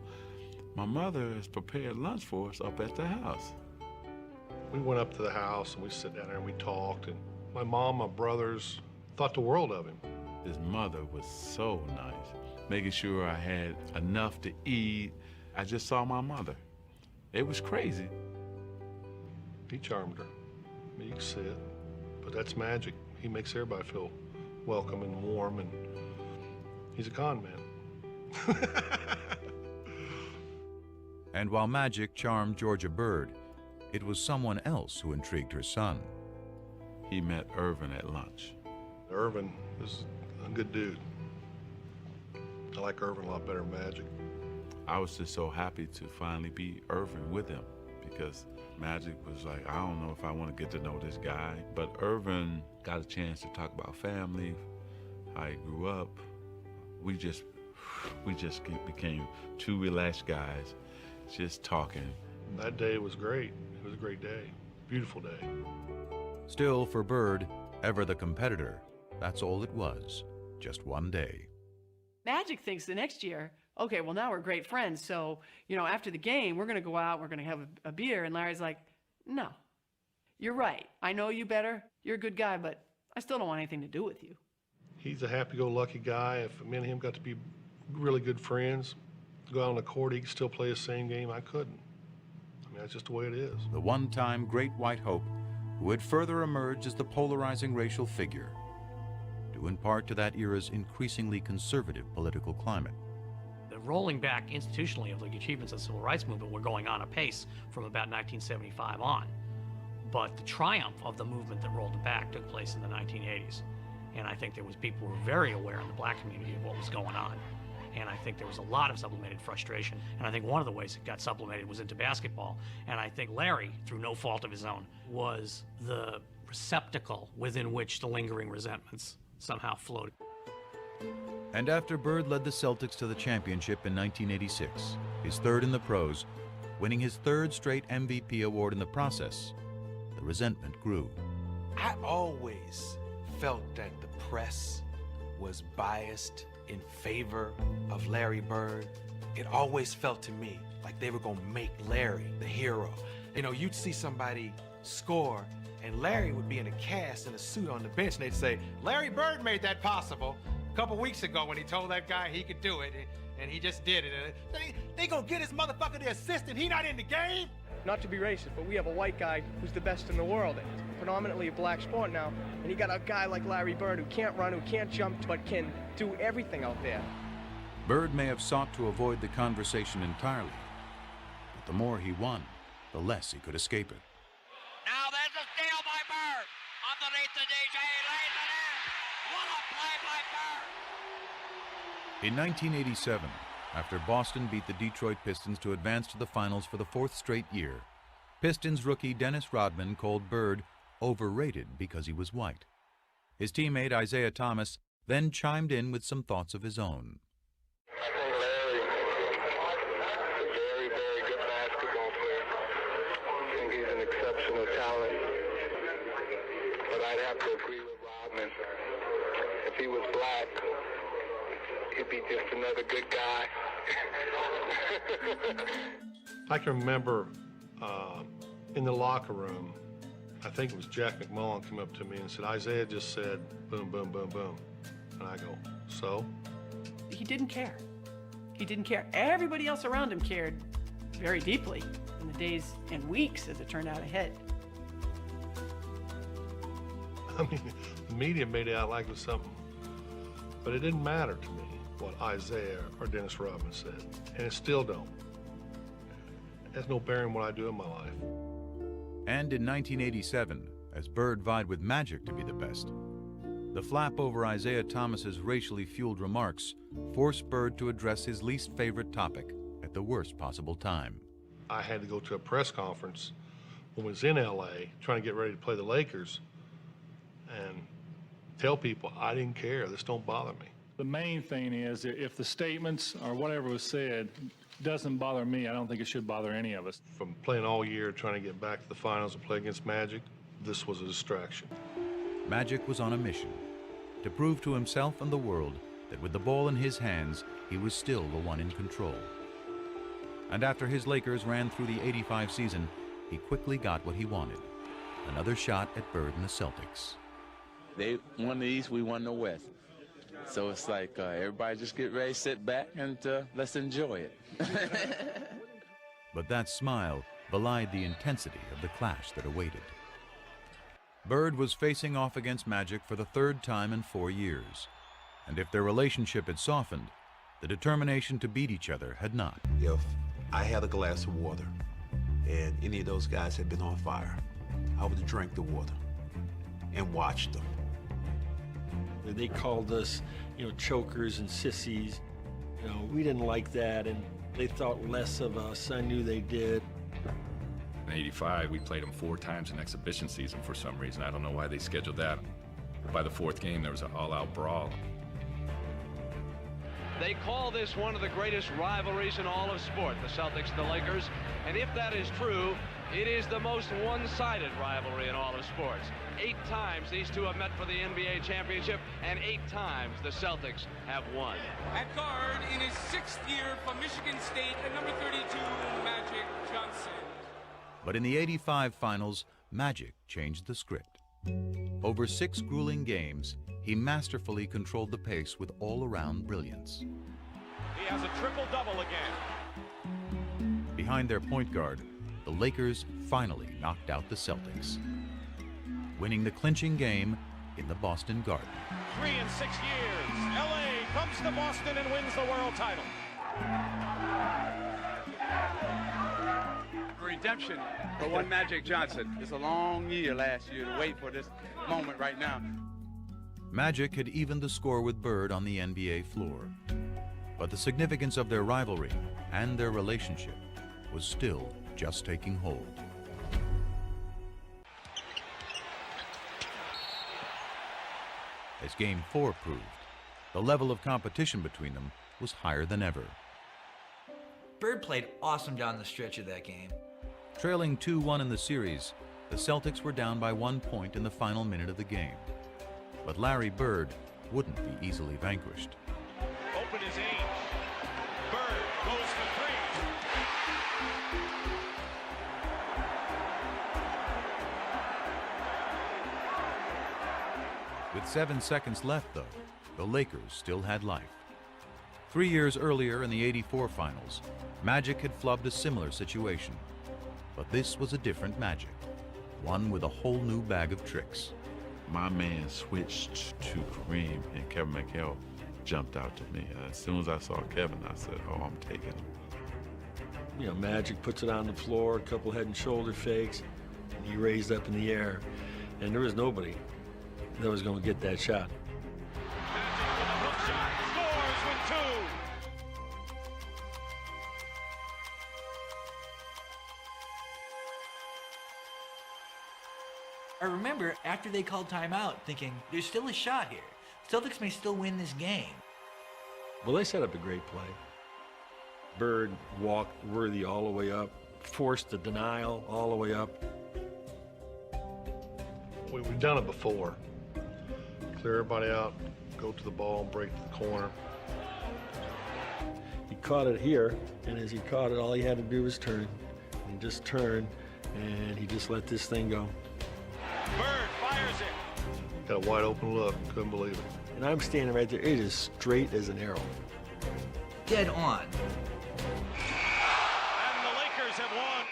my mother has prepared lunch for us up at the house. We went up to the house and we sat down there and we talked, and my mom, my brothers thought the world of him. His mother was so nice, making sure I had enough to eat. I just saw my mother. It was crazy. He charmed her. I mean, you can see it, but that's Magic. He makes everybody feel welcome and warm, and he's a con man. And while Magic charmed Georgia Bird, it was someone else who intrigued her son. He met Earvin at lunch. Earvin is a good dude. I like Earvin a lot better than Magic. I was just so happy to finally be Earvin with him, because Magic was like, I don't know if I want to get to know this guy. But Earvin got a chance to talk about family, how he grew up. We just became two relaxed guys, just talking. That day was great. It was a great day. Beautiful day. Still, for Bird, ever the competitor, that's all it was. Just one day. Magic thinks the next year, okay, well, now we're great friends. So, you know, after the game, we're going to go out, we're going to have a beer. And Larry's like, no, you're right. I know you better. You're a good guy, but I still don't want anything to do with you. He's a happy-go-lucky guy. If me and him got to be really good friends, go out on the court, he could still play the same game. I couldn't. I mean, that's just the way it is. The one-time great white hope who had further emerged as the polarizing racial figure, due in part to that era's increasingly conservative political climate. The rolling back institutionally of the achievements of the civil rights movement were going on apace from about 1975 on. But the triumph of the movement that rolled it back took place in the 1980s. And I think there was people who were very aware in the black community of what was going on. And I think there was a lot of sublimated frustration. And I think one of the ways it got sublimated was into basketball. And I think Larry, through no fault of his own, was the receptacle within which the lingering resentments somehow flowed. And after Bird led the Celtics to the championship in 1986, his third in the pros, winning his third straight MVP award in the process, the resentment grew. I always felt that the press was biased in favor of Larry Bird. It always felt to me like they were gonna make Larry the hero. You know, you'd see somebody score and Larry would be in a cast in a suit on the bench, and they'd say, Larry Bird made that possible a couple weeks ago when he told that guy he could do it, and he just did it. They gonna get his motherfucker the assist, and he not in the game? Not to be racist, but we have a white guy who's the best in the world. It's predominantly a black sport now, and you got a guy like Larry Bird who can't run, who can't jump, but can do everything out there. Bird may have sought to avoid the conversation entirely, but the more he won, the less he could escape it. Now there's a steal by Bird. Underneath the DJ, lays it in. What a play by Bird. In 1987, after Boston beat the Detroit Pistons to advance to the finals for the 4th straight year, Pistons rookie Dennis Rodman called Bird overrated because he was white. His teammate Isaiah Thomas then chimed in with some thoughts of his own. I think Larry is a very, very good basketball player. I think he's an exceptional talent. But I'd have to agree with Rodman. If he was black, he'd be just another good guy. I can remember in the locker room, I think it was Jack McMullen came up to me and said, Isaiah just said, boom, boom, boom, boom. And I go, so? He didn't care. He didn't care. Everybody else around him cared very deeply in the days and weeks as it turned out ahead. I mean, the media made it out like it was something, but it didn't matter to me what Isaiah or Dennis Rodman said, and it still don't. It has no bearing on what I do in my life. And in 1987, as Bird vied with Magic to be the best, the flap over Isaiah Thomas's racially fueled remarks forced Bird to address his least favorite topic at the worst possible time. I had to go to a press conference when I was in LA trying to get ready to play the Lakers and tell people I didn't care, this don't bother me. The main thing is if the statements or whatever was said doesn't bother me, I don't think it should bother any of us. From playing all year trying to get back to the finals and play against Magic, this was a distraction. Magic was on a mission to prove to himself and the world that with the ball in his hands, he was still the one in control. And after his Lakers ran through the '85 season, he quickly got what he wanted, another shot at Bird and the Celtics. They won the East, we won the West. So it's like everybody just get ready, sit back, and let's enjoy it. But that smile belied the intensity of the clash that awaited. Bird was facing off against Magic for the 3rd time in 4 years. And if their relationship had softened, the determination to beat each other had not. If I had a glass of water and any of those guys had been on fire, I would have drank the water and watched them. They called us, chokers and sissies. We didn't like that, and they thought less of us. I knew they did. In '85, we played them 4 times in exhibition season for some reason. I don't know why they scheduled that. By the 4th game, there was an all-out brawl. They call this one of the greatest rivalries in all of sport, the Celtics and the Lakers. And if that is true, it is the most one-sided rivalry in all of sports. 8 times these two have met for the NBA championship, and 8 times the Celtics have won. At guard, in his 6th year from Michigan State, at number 32, Magic Johnson. But in the '85 finals, Magic changed the script. Over 6 grueling games, he masterfully controlled the pace with all-around brilliance. He has a triple-double again. Behind their point guard, the Lakers finally knocked out the Celtics, winning the clinching game in the Boston Garden. 3 in 6 years, LA comes to Boston and wins the world title. Redemption for one Magic Johnson. It's a long year last year to wait for this moment right now. Magic had evened the score with Bird on the NBA floor, but the significance of their rivalry and their relationship was still just taking hold. As Game 4 proved, the level of competition between them was higher than ever. Bird played awesome down the stretch of that game. Trailing 2-1 in the series, the Celtics were down by 1 point in the final minute of the game. But Larry Bird wouldn't be easily vanquished. Open his age. Bird goes for 3. With 7 seconds left, though, the Lakers still had life. 3 years earlier in the '84 finals, Magic had flubbed a similar situation. But this was a different Magic, one with a whole new bag of tricks. My man switched to Kareem, and Kevin McHale jumped out to me. As soon as I saw Kevin, I said, oh, I'm taking him. You know, Magic puts it on the floor, a couple head and shoulder fakes, and he raised up in the air. And there was nobody that was going to get that shot. I remember after they called timeout thinking, there's still a shot here. Celtics may still win this game. Well, they set up a great play. Bird walked Worthy all the way up, forced the denial all the way up. We've done it before. Clear everybody out, go to the ball, and break to the corner. He caught it here, and as he caught it, all he had to do was turn. He just turned, and he just let this thing go. Bird fires it. Got a wide open look, couldn't believe it. And I'm standing right there, it is straight as an arrow. Dead on. And the Lakers have won.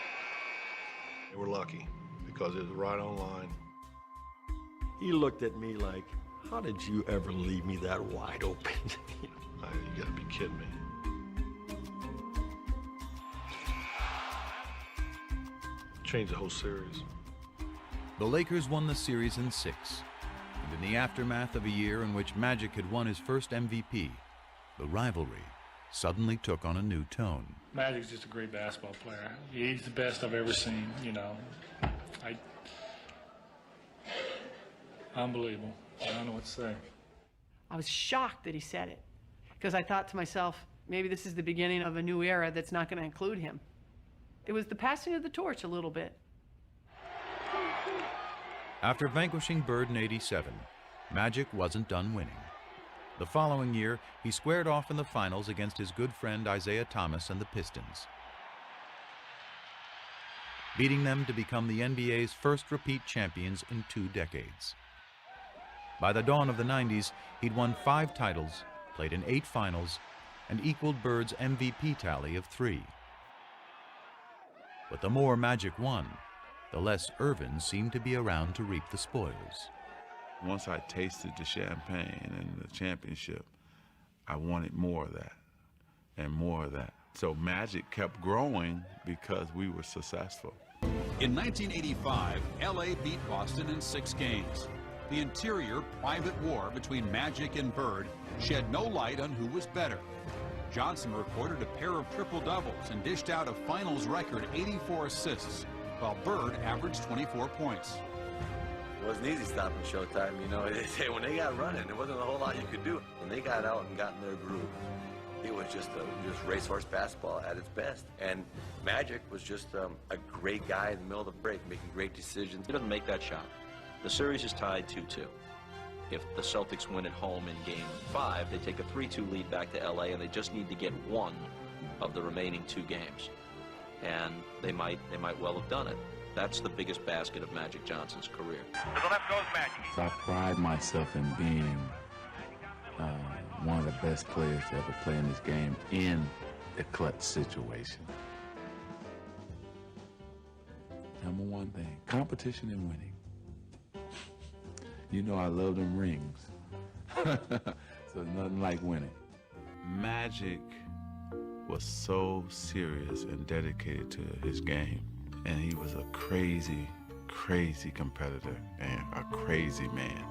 They were lucky because it was right on line. He looked at me like, how did you ever leave me that wide open? You gotta be kidding me. Changed the whole series. The Lakers won the series in 6, and in the aftermath of a year in which Magic had won his first MVP, the rivalry suddenly took on a new tone. Magic's just a great basketball player. He's the best I've ever seen, you know. Unbelievable. I don't know what to say. I was shocked that he said it, because I thought to myself, maybe this is the beginning of a new era that's not going to include him. It was the passing of the torch a little bit. After vanquishing Bird in '87, Magic wasn't done winning. The following year, he squared off in the finals against his good friend Isaiah Thomas and the Pistons, beating them to become the NBA's first repeat champions in 2 decades. By the dawn of the '90s, he'd won 5 titles, played in 8 finals, and equaled Bird's MVP tally of 3. But the more Magic won, the less Earvin seemed to be around to reap the spoils. Once I tasted the champagne and the championship, I wanted more of that and more of that. So Magic kept growing because we were successful. In 1985, LA beat Boston in 6 games. The interior private war between Magic and Bird shed no light on who was better. Johnson recorded a pair of triple-doubles and dished out a finals record 84 assists, while Bird averaged 24 points. It wasn't easy stopping Showtime, you know. When they got running, there wasn't a whole lot you could do. When they got out and got in their groove, it was just racehorse basketball at its best. And Magic was just a great guy in the middle of the break, making great decisions. He doesn't make that shot. The series is tied 2-2. If the Celtics win at home in Game 5, they take a 3-2 lead back to LA, and they just need to get 1 of the remaining 2 games. And they might well have done it. That's the biggest basket of Magic Johnson's career. To the left goes Magic. So I pride myself in being one of the best players to ever play in this game in the clutch situation. Number one thing, competition and winning. You know I love them rings. So nothing like winning. Magic was so serious and dedicated to his game. And he was a crazy, crazy competitor and a crazy man.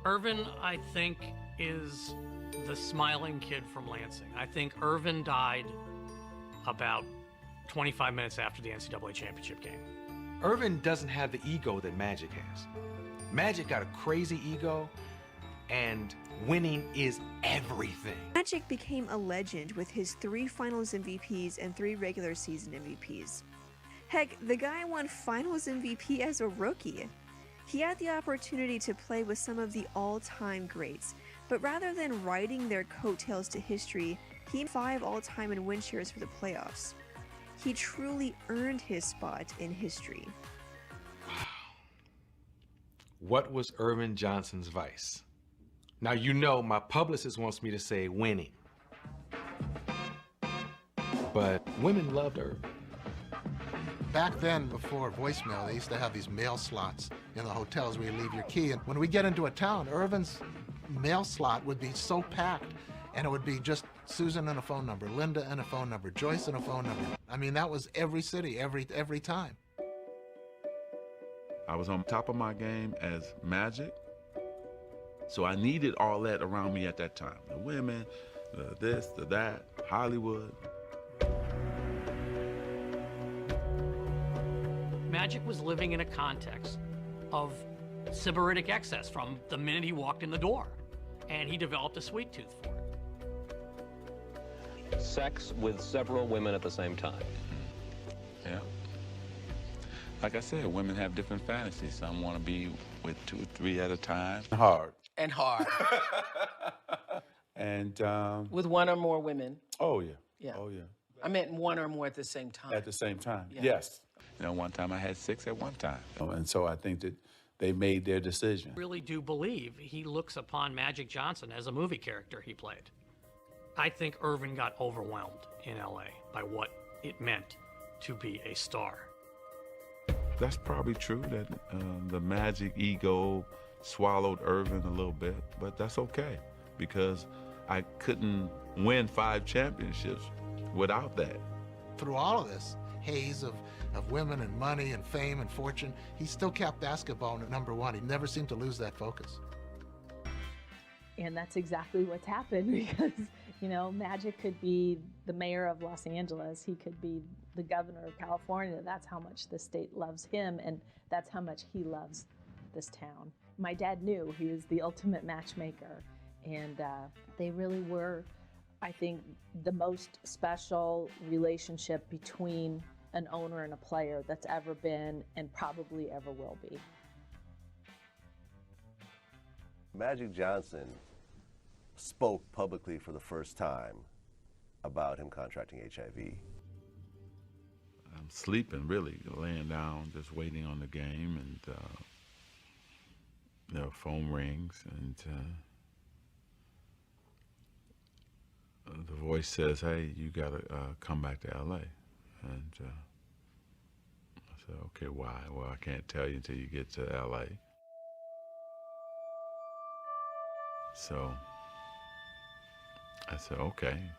Earvin, I think, is the smiling kid from Lansing. I think Earvin died about 25 minutes after the NCAA championship game. Earvin doesn't have the ego that Magic has. Magic got a crazy ego, and winning is everything. Magic became a legend with his 3 finals MVPs and 3 regular season MVPs. Heck, the guy won finals MVP as a rookie. He had the opportunity to play with some of the all-time greats, but rather than riding their coattails to history, he had 5 all-time in win shares for the playoffs. He truly earned his spot in history. What was Earvin Johnson's vice? Now, you know, my publicist wants me to say winning. But women loved Earvin. Back then, before voicemail, they used to have these mail slots in the hotels where you leave your key. And when we get into a town, Earvin's mail slot would be so packed, and it would be just Susan and a phone number, Linda and a phone number, Joyce and a phone number. I mean, that was every city, every time. I was on top of my game as Magic, so I needed all that around me at that time. The women, the this, the that, Hollywood. Magic was living in a context of sybaritic excess from the minute he walked in the door, and he developed a sweet tooth for it. Sex with several women at the same time. Yeah. Like I said, women have different fantasies. Some want to be with 2 or 3 at a time. Hard. And hard. And With one or more women. Oh yeah. Yeah. Oh yeah. I meant one or more at the same time. At the same time. Yeah. Yes. You know, one time I had 6 at one time. And so I think that they made their decision. I really do believe he looks upon Magic Johnson as a movie character he played. I think Earvin got overwhelmed in LA by what it meant to be a star. That's probably true that the Magic ego swallowed Earvin a little bit, but that's okay because I couldn't win 5 championships without that. Through all of this haze of women and money and fame and fortune, he still kept basketball at #1. He never seemed to lose that focus. And that's exactly what's happened because, you know, Magic could be the mayor of Los Angeles. He could be the governor of California. That's how much the state loves him, and that's how much he loves this town. My dad knew he was the ultimate matchmaker, and they really were, I think, the most special relationship between an owner and a player that's ever been and probably ever will be. Magic Johnson spoke publicly for the first time about him contracting HIV. I'm sleeping, really, laying down, just waiting on the game, and the phone rings, and the voice says, "Hey, you gotta come back to LA." And I said, "Okay, why?" "Well, I can't tell you until you get to LA." So I said, "Okay."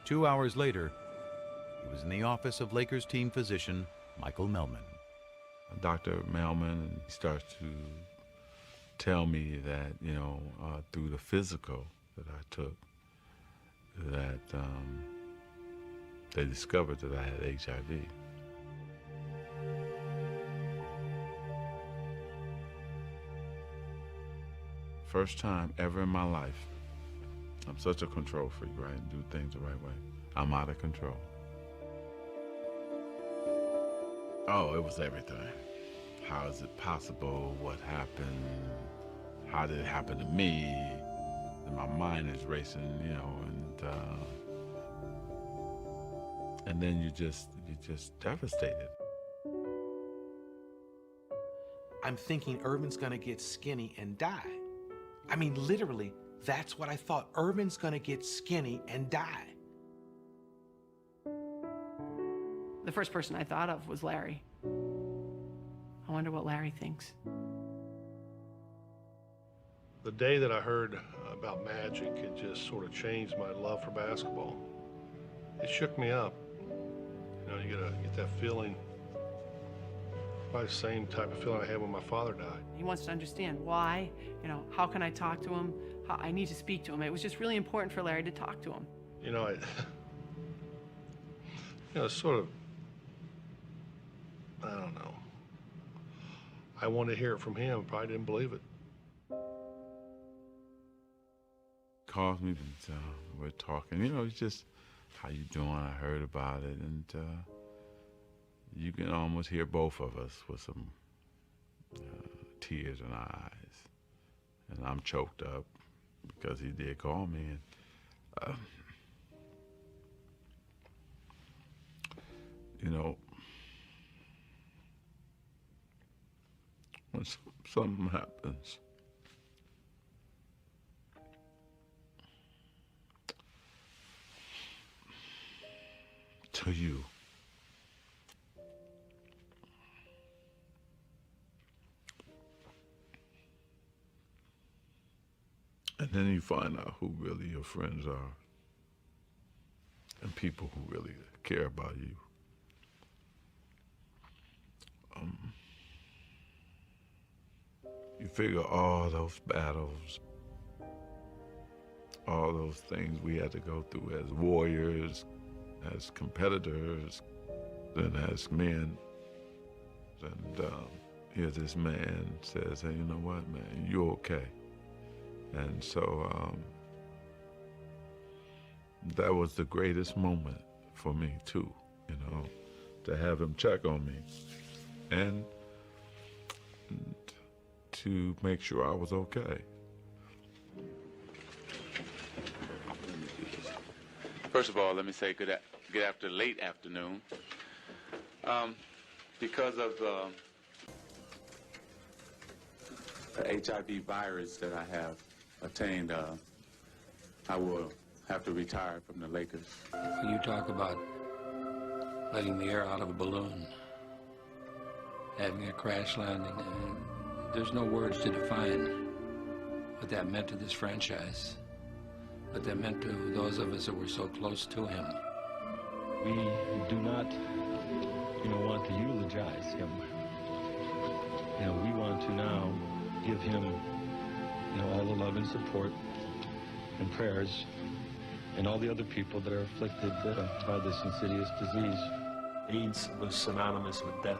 2 hours later, he was in the office of Lakers team physician Michael Melman. Dr. Melman starts to tell me that, you know, through the physical that I took, that they discovered that I had HIV. First time ever in my life, I'm such a control freak, right? Do things the right way. I'm out of control. Oh, it was everything. How is it possible? What happened? How did it happen to me? And my mind is racing, you know, and then you're just devastated. I'm thinking Earvin's gonna get skinny and die. I mean, literally, that's what I thought. Earvin's gonna get skinny and die. The first person I thought of was Larry. I wonder what Larry thinks. The day that I heard about Magic, it just sort of changed my love for basketball. It shook me up. You know, you get that feeling, probably the same type of feeling I had when my father died. He wants to understand why, you know, how can I talk to him? How, I need to speak to him. It was just really important for Larry to talk to him. You know, sort of, I don't know. I wanted to hear it from him, probably didn't believe it. Calls me, and we're talking, you know, it's just, "How you doing? I heard about it." And you can almost hear both of us with some tears in our eyes. And I'm choked up because he did call me. And, you know, when something happens, to you. And then you find out who really your friends are and people who really care about you. You figure all those battles, all those things we had to go through as warriors, as competitors, and as men. And here this man says, hey, you know what, man, you're okay. And so that was the greatest moment for me too, you know, to have him check on me and to make sure I was okay. First of all, let me say good late afternoon. Because of the HIV virus that I have attained, I will have to retire from the Lakers. You talk about letting the air out of a balloon, having a crash landing, and there's no words to define what that meant to this franchise, what that meant to those of us that were so close to him. We do not, want to eulogize him. We want to now give him, all the love and support and prayers, and all the other people that are afflicted by this insidious disease. AIDS was synonymous with death.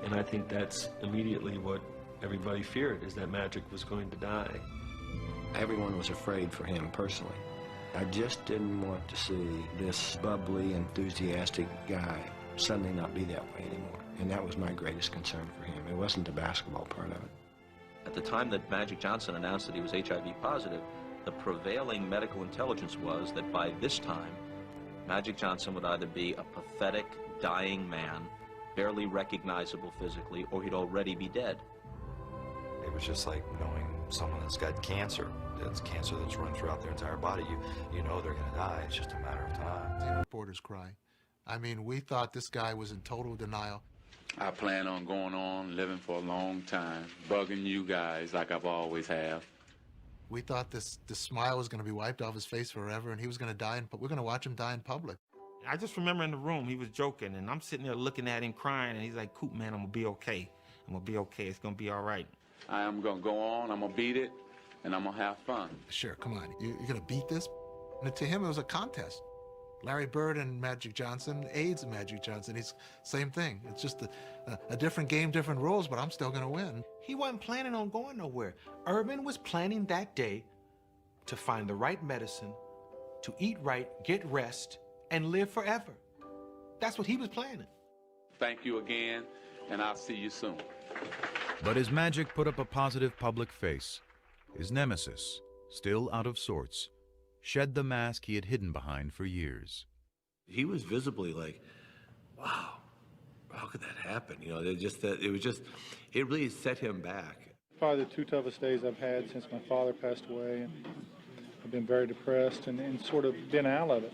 And I think that's immediately what everybody feared, is that Magic was going to die. Everyone was afraid for him personally. I just didn't want to see this bubbly, enthusiastic guy suddenly not be that way anymore. And that was my greatest concern for him. It wasn't the basketball part of it. At the time that Magic Johnson announced that he was HIV positive, the prevailing medical intelligence was that by this time, Magic Johnson would either be a pathetic, dying man, barely recognizable physically, or he'd already be dead. It was just like knowing someone that's got cancer. That's cancer that's run throughout their entire body. You know they're going to die. It's just a matter of time. The reporters cry. I mean, we thought this guy was in total denial. I plan on going on, living for a long time, bugging you guys like I've always have. We thought this smile was going to be wiped off his face forever, and he was going to die, but we're going to watch him die in public. I just remember in the room, he was joking, and I'm sitting there looking at him crying, and he's like, Coop, man, I'm going to be okay. I'm going to be okay. It's going to be all right. I am going to go on, I'm going to beat it, and I'm going to have fun. Sure, come on. You're going to beat this? And to him, it was a contest. Larry Bird and Magic Johnson, AIDS and Magic Johnson, he's same thing. It's just a different game, different rules, but I'm still going to win. He wasn't planning on going nowhere. Earvin was planning that day to find the right medicine, to eat right, get rest, and live forever. That's what he was planning. Thank you again, and I'll see you soon. But his Magic put up a positive public face. His nemesis, still out of sorts, shed the mask he had hidden behind for years. He was visibly like, wow, how could that happen? It really set him back. Probably the two toughest days I've had since my father passed away, and I've been very depressed and sort of been out of it.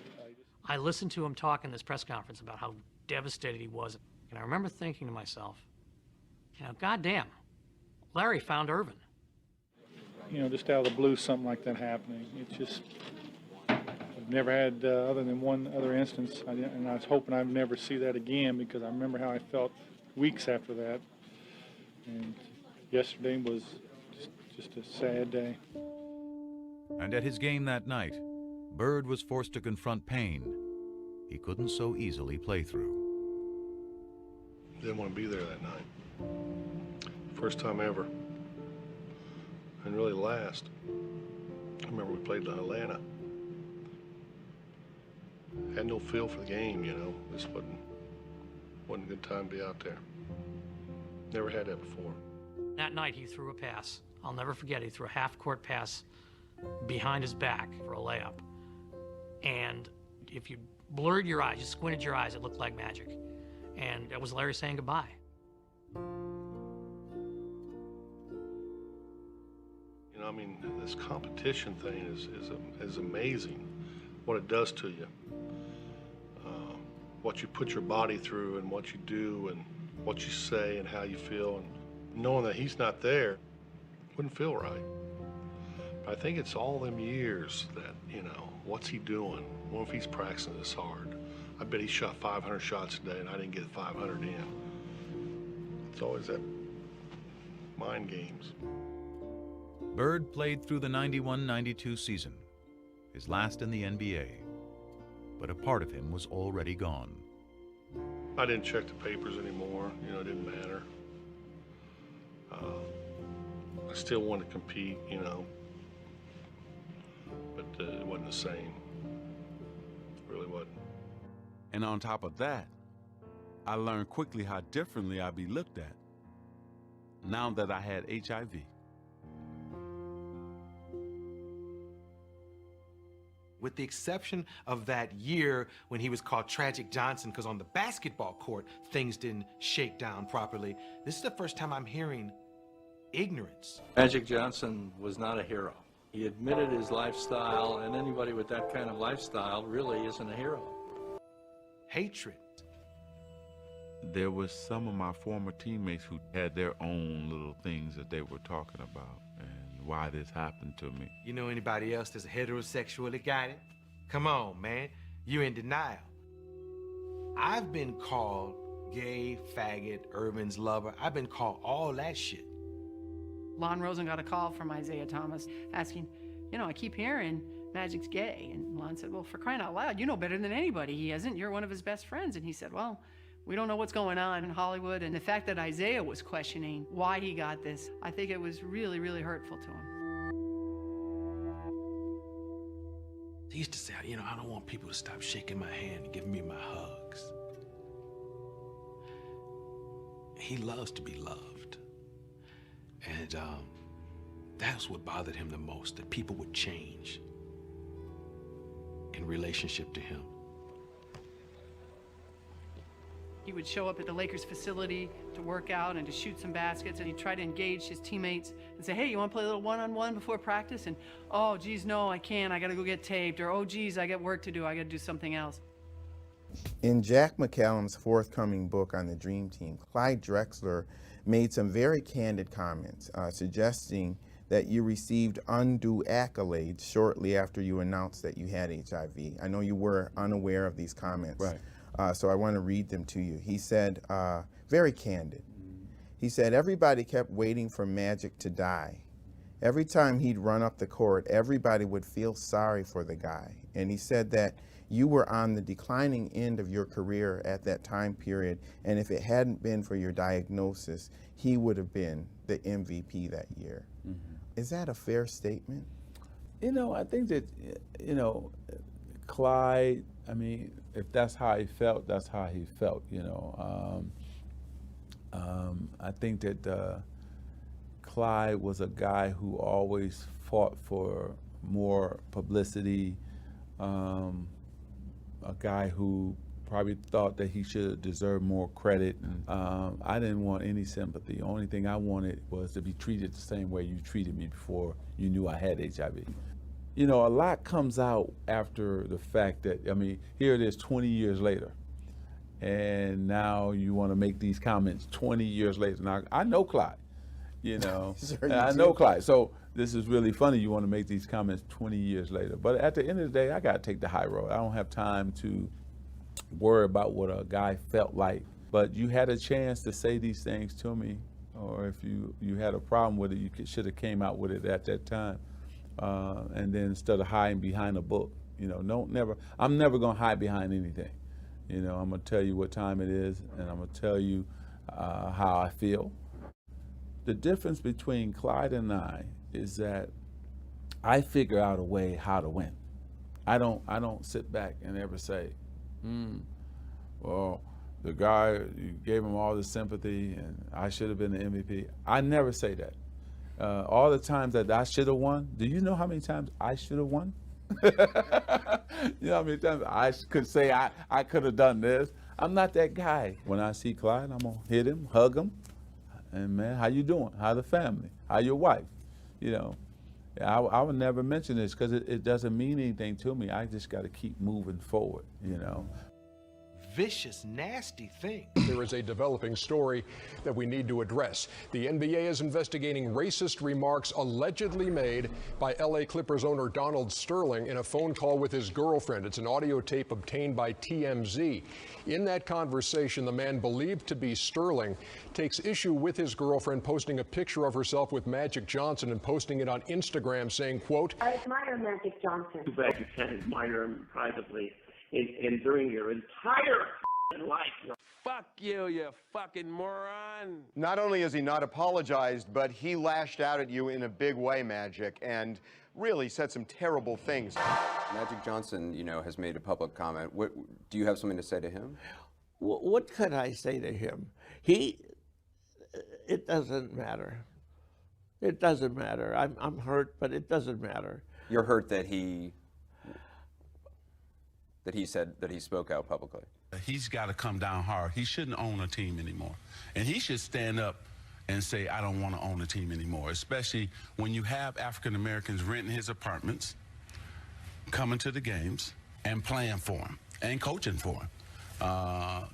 I listened to him talk in this press conference about how devastated he was, and I remember thinking to myself, goddamn, Larry found Earvin. Just out of the blue, something like that happening. It's just, I've never had, other than one other instance, and I was hoping I'd never see that again, because I remember how I felt weeks after that. And yesterday was just a sad day. And at his game that night, Bird was forced to confront pain he couldn't so easily play through. Didn't want to be there that night. First time ever. And really last. I remember we played in Atlanta. Had no feel for the game, This wasn't a good time to be out there. Never had that before. That night he threw a pass. I'll never forget, he threw a half-court pass behind his back for a layup. And if you blurred your eyes, just squinted your eyes, it looked like magic. And that was Larry saying goodbye. This competition thing is amazing, what it does to you. what you put your body through and what you do and what you say and how you feel, and knowing that he's not there wouldn't feel right. But I think it's all them years that, you know, what's he doing? What if he's practicing this hard? I bet he shot 500 shots a day and I didn't get 500 in. It's always that mind games. Bird played through the 91-92 season, his last in the NBA, but a part of him was already gone. I didn't check the papers anymore, you know, it didn't matter. I still wanted to compete, you know, but it wasn't the same. It really wasn't. And on top of that, I learned quickly how differently I'd be looked at now that I had HIV. With the exception of that year when he was called Tragic Johnson, because on the basketball court, things didn't shake down properly, this is the first time I'm hearing ignorance. Magic Johnson was not a hero. He admitted his lifestyle, and anybody with that kind of lifestyle really isn't a hero. Hatred. There was some of my former teammates who had their own little things that they were talking about and why this happened to me. You know anybody else that's heterosexual that got it? Come on, man. You in denial. I've been called gay, faggot, Earvin's lover. I've been called all that shit. Lon Rosen got a call from Isaiah Thomas asking, you know, I keep hearing Magic's gay. And Lon said, well, for crying out loud, you know better than anybody he isn't. You're one of his best friends. And he said, well, we don't know what's going on in Hollywood. And the fact that Isaiah was questioning why he got this, I think it was really, really hurtful to him. He used to say, you know, I don't want people to stop shaking my hand and giving me my hugs. He loves to be loved. And that's what bothered him the most, that people would change in relationship to him. He would show up at the Lakers facility to work out and to shoot some baskets, and he'd try to engage his teammates and say, hey, you want to play a little one-on-one before practice? And, oh, geez, no, I can't. I got to go get taped. Or, oh, geez, I got work to do. I got to do something else. In Jack McCallum's forthcoming book on the Dream Team, Clyde Drexler made some very candid comments suggesting that you received undue accolades shortly after you announced that you had HIV. I know you were unaware of these comments. Right. So I want to read them to you. He said, very candid. He said, everybody kept waiting for Magic to die. Every time he'd run up the court, everybody would feel sorry for the guy. And he said that you were on the declining end of your career at that time period, and if it hadn't been for your diagnosis, he would have been the MVP that year. Mm-hmm. Is that a fair statement? You know, I think that, you know, Clyde, I mean, if that's how he felt, that's how he felt, you know. I think that Clyde was a guy who always fought for more publicity, a guy who probably thought that he should deserve more credit. I didn't want any sympathy. The only thing I wanted was to be treated the same way you treated me before you knew I had HIV. You know, a lot comes out after the fact that, I mean, here it is 20 years later, and now you want to make these comments 20 years later. Now, I know Clyde, you know, I know Clyde. So this is really funny you want to make these comments 20 years later. But at the end of the day, I got to take the high road. I don't have time to worry about what a guy felt like. But you had a chance to say these things to me, or if you had a problem with it, you should have came out with it at that time. And then instead of hiding behind a book, you know, I'm never gonna hide behind anything. You know, I'm gonna tell you what time it is, and I'm gonna tell you how I feel. The difference between Clyde and I is that I figure out a way how to win. I don't sit back and ever say, well, the guy, you gave him all the sympathy and I should have been the MVP. I never say that. All the times that I should have won, do you know how many times I should have won? You know how many times I could say I could have done this? I'm not that guy. When I see Clyde, I'm gonna hit him, hug him, and man, how you doing? How the family? How your wife? You know, I would never mention this because it doesn't mean anything to me. I just got to keep moving forward, you know. vicious, nasty thing. There is a developing story that we need to address. The NBA is investigating racist remarks allegedly made by LA Clippers owner Donald Sterling in a phone call with his girlfriend. It's an audio tape obtained by TMZ. In that conversation, the man believed to be Sterling takes issue with his girlfriend posting a picture of herself with Magic Johnson and posting it on Instagram saying, quote, I admire Magic Johnson. Too bad you can't admire him privately and during your entire life. Fuck you, you fucking moron. Not only has he not apologized, but he lashed out at you in a big way, Magic, and really said some terrible things. Magic Johnson, you know, has made a public comment. What, do you have something to say to him? What could I say to him? It doesn't matter. It doesn't matter. I'm hurt, but it doesn't matter. You're hurt that he said that he spoke out publicly. He's got to come down hard. He shouldn't own a team anymore. And he should stand up and say, I don't want to own a team anymore, especially when you have African Americans renting his apartments, coming to the games, and playing for him, and coaching for him.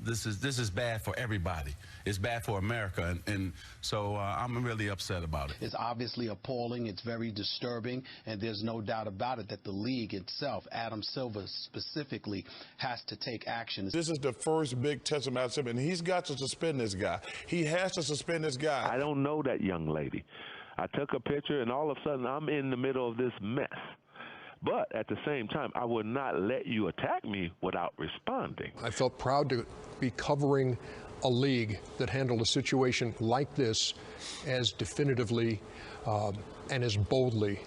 This is bad for everybody. It's bad for America, and so I'm really upset about it. It's obviously appalling. It's very disturbing, and there's no doubt about it that the league itself, Adam Silver specifically, has to take action. This is the first big test of Adam Silver, and he's got to suspend this guy. He has to suspend this guy. I don't know that young lady. I took a picture, and all of a sudden, I'm in the middle of this mess. But at the same time, I would not let you attack me without responding. I felt proud to be covering a league that handled a situation like this as definitively and as boldly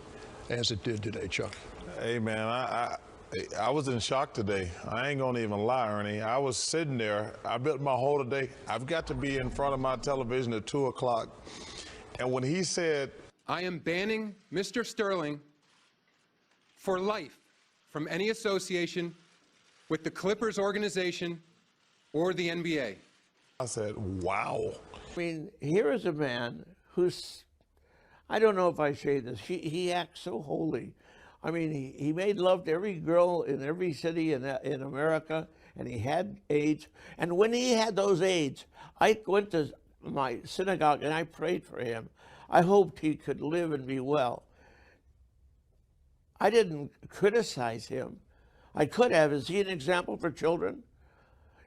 as it did today, Chuck. Hey, man, I was in shock today. I ain't gonna even lie, Ernie. I was sitting there. I built my whole day. I've got to be in front of my television at 2 o'clock. And when he said, I am banning Mr. Sterling for life from any association with the Clippers organization or the NBA. I said, wow. I mean, here is a man who's, I don't know if I say this, he acts so holy. I mean, he made love to every girl in every city in America, and he had AIDS. And when he had those AIDS, I went to my synagogue and I prayed for him. I hoped he could live and be well. I didn't criticize him. I could have. Is he an example for children?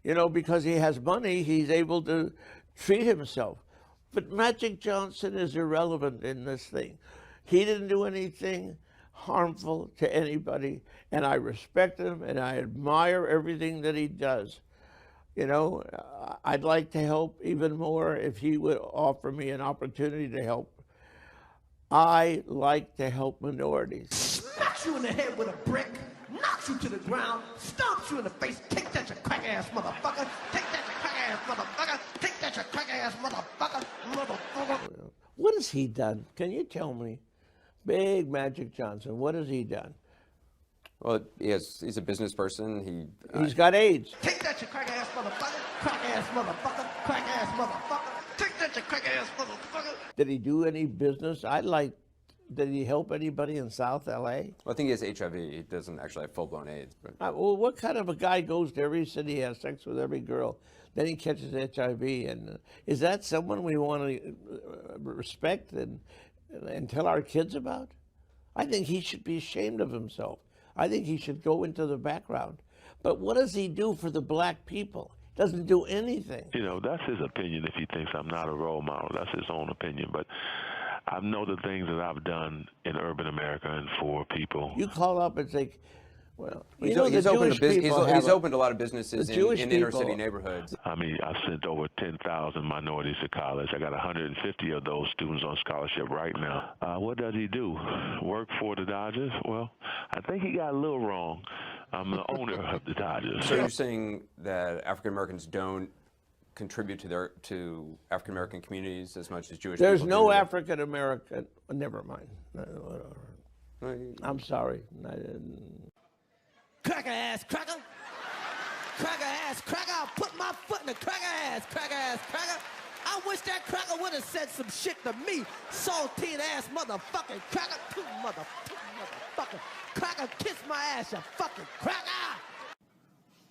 You know, because he has money, he's able to treat himself. But Magic Johnson is irrelevant in this thing. He didn't do anything harmful to anybody, and I respect him, and I admire everything that he does. You know, I'd like to help even more if he would offer me an opportunity to help. I like to help minorities. Smacks you in the head with a brick, knocks you to the ground, stomps you in the face. Take that, you crack-ass motherfucker. Take that, you crack-ass motherfucker. Take that, you crack-ass motherfucker. What has he done? Can you tell me? Big Magic Johnson, what has he done? Well, he's a business person. He's got AIDS. Take that, you crack-ass motherfucker. Crack-ass motherfucker. Crack-ass motherfucker. Take that, you crack-ass motherfucker. Did he do any business? Did he help anybody in South LA? Well, I think he has HIV. He doesn't actually have full-blown AIDS. But. Well, what kind of a guy goes to every city, has sex with every girl, then he catches HIV? And is that someone we want to respect and tell our kids about? I think he should be ashamed of himself. I think he should go into the background. But what does he do for the black people? Doesn't do anything. You know, that's his opinion. If he thinks I'm not a role model, that's his own opinion. But I know the things that I've done in urban America and for people. You call up and say, well, he's opened a lot of businesses in inner city neighborhoods. I mean, I've sent over 10,000 minorities to college. I got 150 of those students on scholarship right now. What does he do? Work for the Dodgers? Well, I think he got a little wrong. I'm the owner of the Dodgers. So you're saying that African Americans don't contribute to African American communities as much as Jewish people do? There's no African American. Never mind. I'm sorry. Cracker ass cracker. Cracker ass cracker. I'll put my foot in the cracker ass cracker. I wish that cracker would have said some shit to me. Saltine ass motherfucking cracker. Motherfucker. Cracker, kiss my ass, you fucking cracker.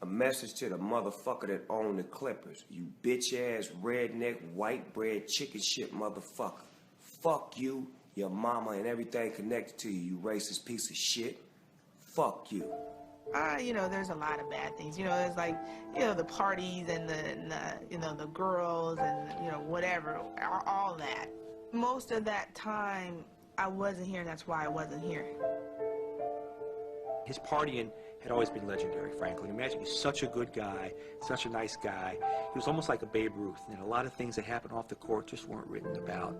message to the motherfucker that owned the Clippers. You bitch-ass, redneck, white bread, chicken shit motherfucker. Fuck you, your mama, and everything connected to you, you racist piece of shit. Fuck you. You know, there's a lot of bad things. You know, there's like, you know, the parties and the girls and, you know, whatever, all that. Most of that time, I wasn't here, and that's why I wasn't here. His partying had always been legendary, frankly. Magic is such a good guy, such a nice guy. He was almost like a Babe Ruth, and a lot of things that happened off the court just weren't written about.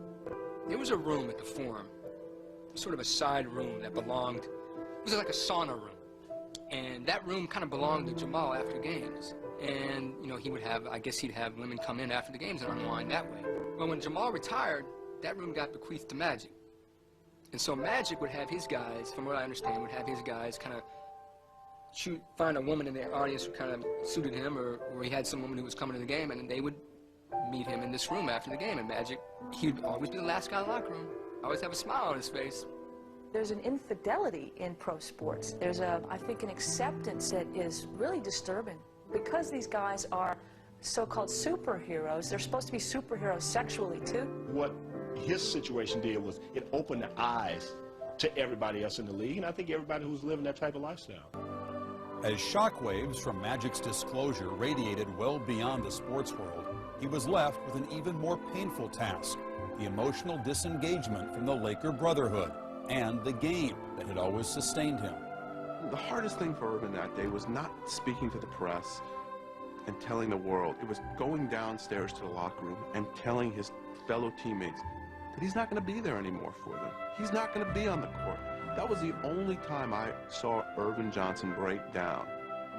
There was a room at the Forum, sort of a side room that belonged, it was like a sauna room. And that room kind of belonged to Jamal after games. And, you know, he would have, I guess he'd have women come in after the games and unwind that way. But when Jamal retired, that room got bequeathed to Magic. And so Magic would have his guys, from what I understand, would have his guys kind of find a woman in the audience who kind of suited him, or he had some woman who was coming to the game, and they would meet him in this room after the game. And Magic, he'd always be the last guy in the locker room. Always have a smile on his face. There's an infidelity in pro sports. There's I think, an acceptance that is really disturbing. Because these guys are so-called superheroes, they're supposed to be superheroes sexually, too. What his situation did was it opened the eyes to everybody else in the league, and I think everybody who's living that type of lifestyle. As shockwaves from Magic's disclosure radiated well beyond the sports world, he was left with an even more painful task, the emotional disengagement from the Laker Brotherhood and the game that had always sustained him. The hardest thing for Earvin that day was not speaking to the press and telling the world. It was going downstairs to the locker room and telling his fellow teammates that he's not going to be there anymore for them. He's not going to be on the court. That was the only time I saw Earvin Johnson break down.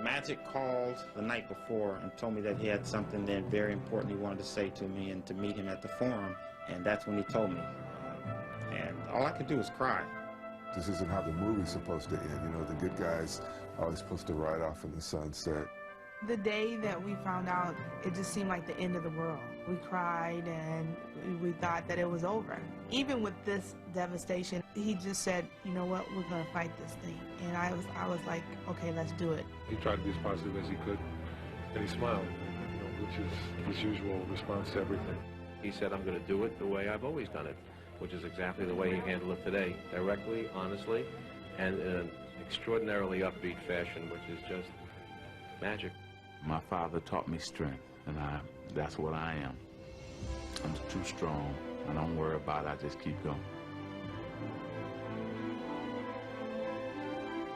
Magic called the night before and told me that he had something that very important he wanted to say to me and to meet him at the Forum, and that's when he told me. And all I could do was cry. This isn't how the movie's supposed to end. You know, the good guys are always supposed to ride off in the sunset. The day that we found out, it just seemed like the end of the world. We cried and we thought that it was over. Even with this devastation, he just said, you know what, we're gonna fight this thing. And I was like, okay, let's do it. He tried to be as positive as he could, and he smiled, you know, which is his usual response to everything. He said, I'm gonna do it the way I've always done it, which is exactly the way he handled it today, directly, honestly, and in an extraordinarily upbeat fashion, which is just magic. My father taught me strength, and that's what I am. I'm too strong. I don't worry about it, I just keep going.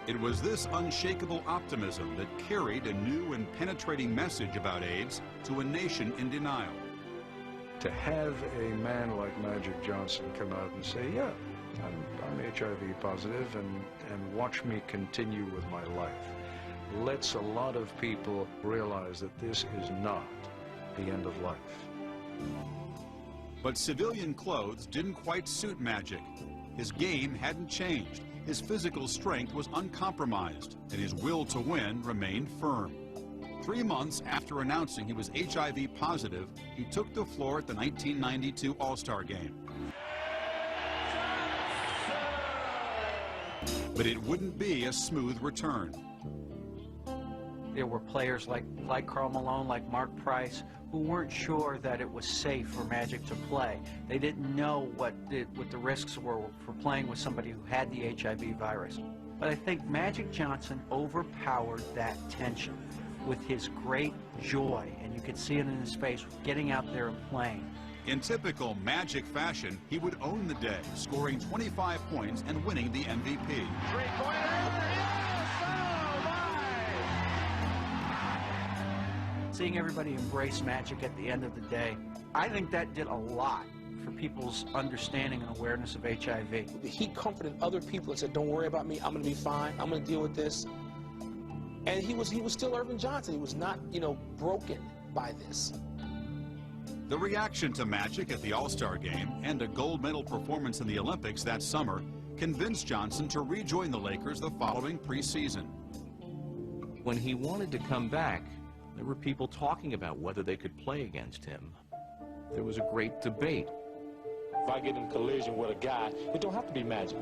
It was this unshakable optimism that carried a new and penetrating message about AIDS to a nation in denial. To have a man like Magic Johnson come out and say, yeah, I'm HIV positive, and watch me continue with my life, lets a lot of people realize that this is not the end of life. But civilian clothes didn't quite suit Magic. His game hadn't changed. His physical strength was uncompromised, and his will to win remained firm. 3 months after announcing he was HIV positive, he took the floor at the 1992 All-Star Game. But it wouldn't be a smooth return. There were players like Karl Malone, like Mark Price, who weren't sure that it was safe for Magic to play. They didn't know what the risks were for playing with somebody who had the HIV virus. But I think Magic Johnson overpowered that tension with his great joy, and you could see it in his face, getting out there and playing. In typical Magic fashion, he would own the day, scoring 25 points and winning the MVP. Three-pointer! Seeing everybody embrace Magic at the end of the day, I think that did a lot for people's understanding and awareness of HIV. He comforted other people and said, don't worry about me, I'm going to be fine, I'm going to deal with this. And he was still Earvin Johnson. He was not, you know, broken by this. The reaction to Magic at the All-Star Game and a gold medal performance in the Olympics that summer convinced Johnson to rejoin the Lakers the following preseason. When he wanted to come back, there were people talking about whether they could play against him. There was a great debate. If I get in collision with a guy, it don't have to be Magic.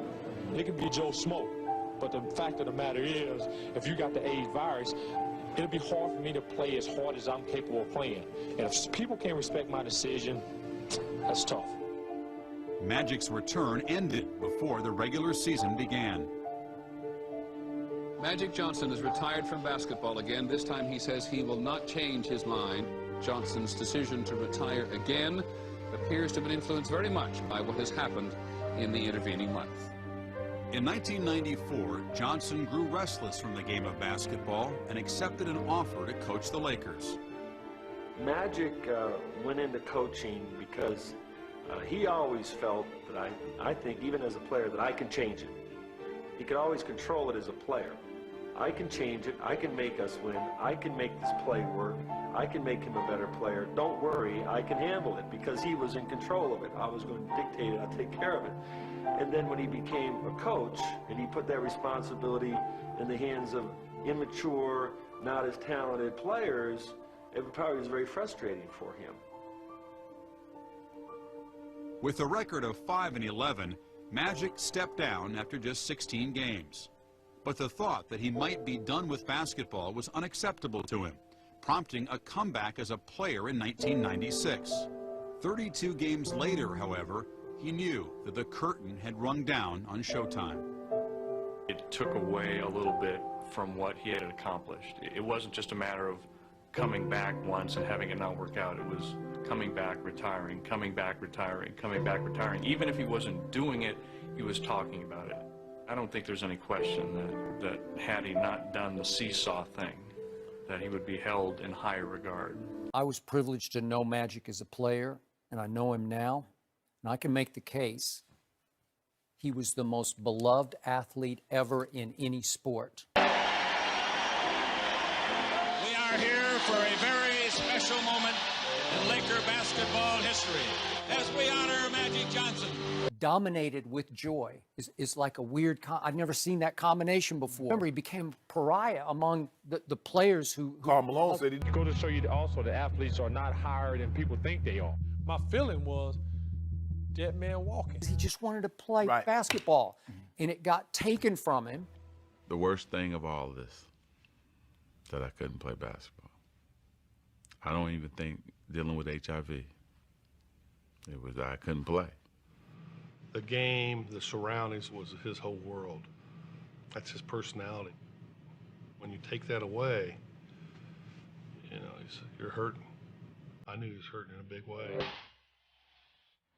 It could be Joe Smoke. But the fact of the matter is, if you got the AIDS virus, it'll be hard for me to play as hard as I'm capable of playing. And if people can't respect my decision, that's tough. Magic's return ended before the regular season began. Magic Johnson is retired from basketball again. This time he says he will not change his mind. Johnson's decision to retire again appears to have been influenced very much by what has happened in the intervening month. In 1994, Johnson grew restless from the game of basketball and accepted an offer to coach the Lakers. Magic went into coaching because he always felt that I think even as a player that I can change it. He could always control it as a player. I can change it, I can make us win, I can make this play work, I can make him a better player. Don't worry, I can handle it, because he was in control of it. I was going to dictate it, I'll take care of it. And then when he became a coach and he put that responsibility in the hands of immature, not as talented players, it probably was very frustrating for him. With a record of 5-11, Magic stepped down after just 16 games. But the thought that he might be done with basketball was unacceptable to him, prompting a comeback as a player in 1996. 32 games later, however, he knew that the curtain had rung down on Showtime. It took away a little bit from what he had accomplished. It wasn't just a matter of coming back once and having it not work out. It was coming back, retiring, coming back, retiring, coming back, retiring. Even if he wasn't doing it, he was talking about it. I don't think there's any question that had he not done the seesaw thing, that he would be held in higher regard. I was privileged to know Magic as a player, and I know him now, and I can make the case he was the most beloved athlete ever in any sport. We are here for a very special moment in Laker basketball history as we honor Magic Johnson. Dominated with joy is like a weird, I've never seen that combination before. Remember, he became pariah among the players who Karl Malone said it goes to show you also that athletes are not higher than people think they are. My feeling was, dead man walking. He just wanted to play basketball, and it got taken from him. The worst thing of all of this, that I couldn't play basketball. I don't even think dealing with HIV, it was I couldn't play. The game, the surroundings was his whole world. That's his personality. When you take that away, you know, you're hurting. I knew he was hurting in a big way.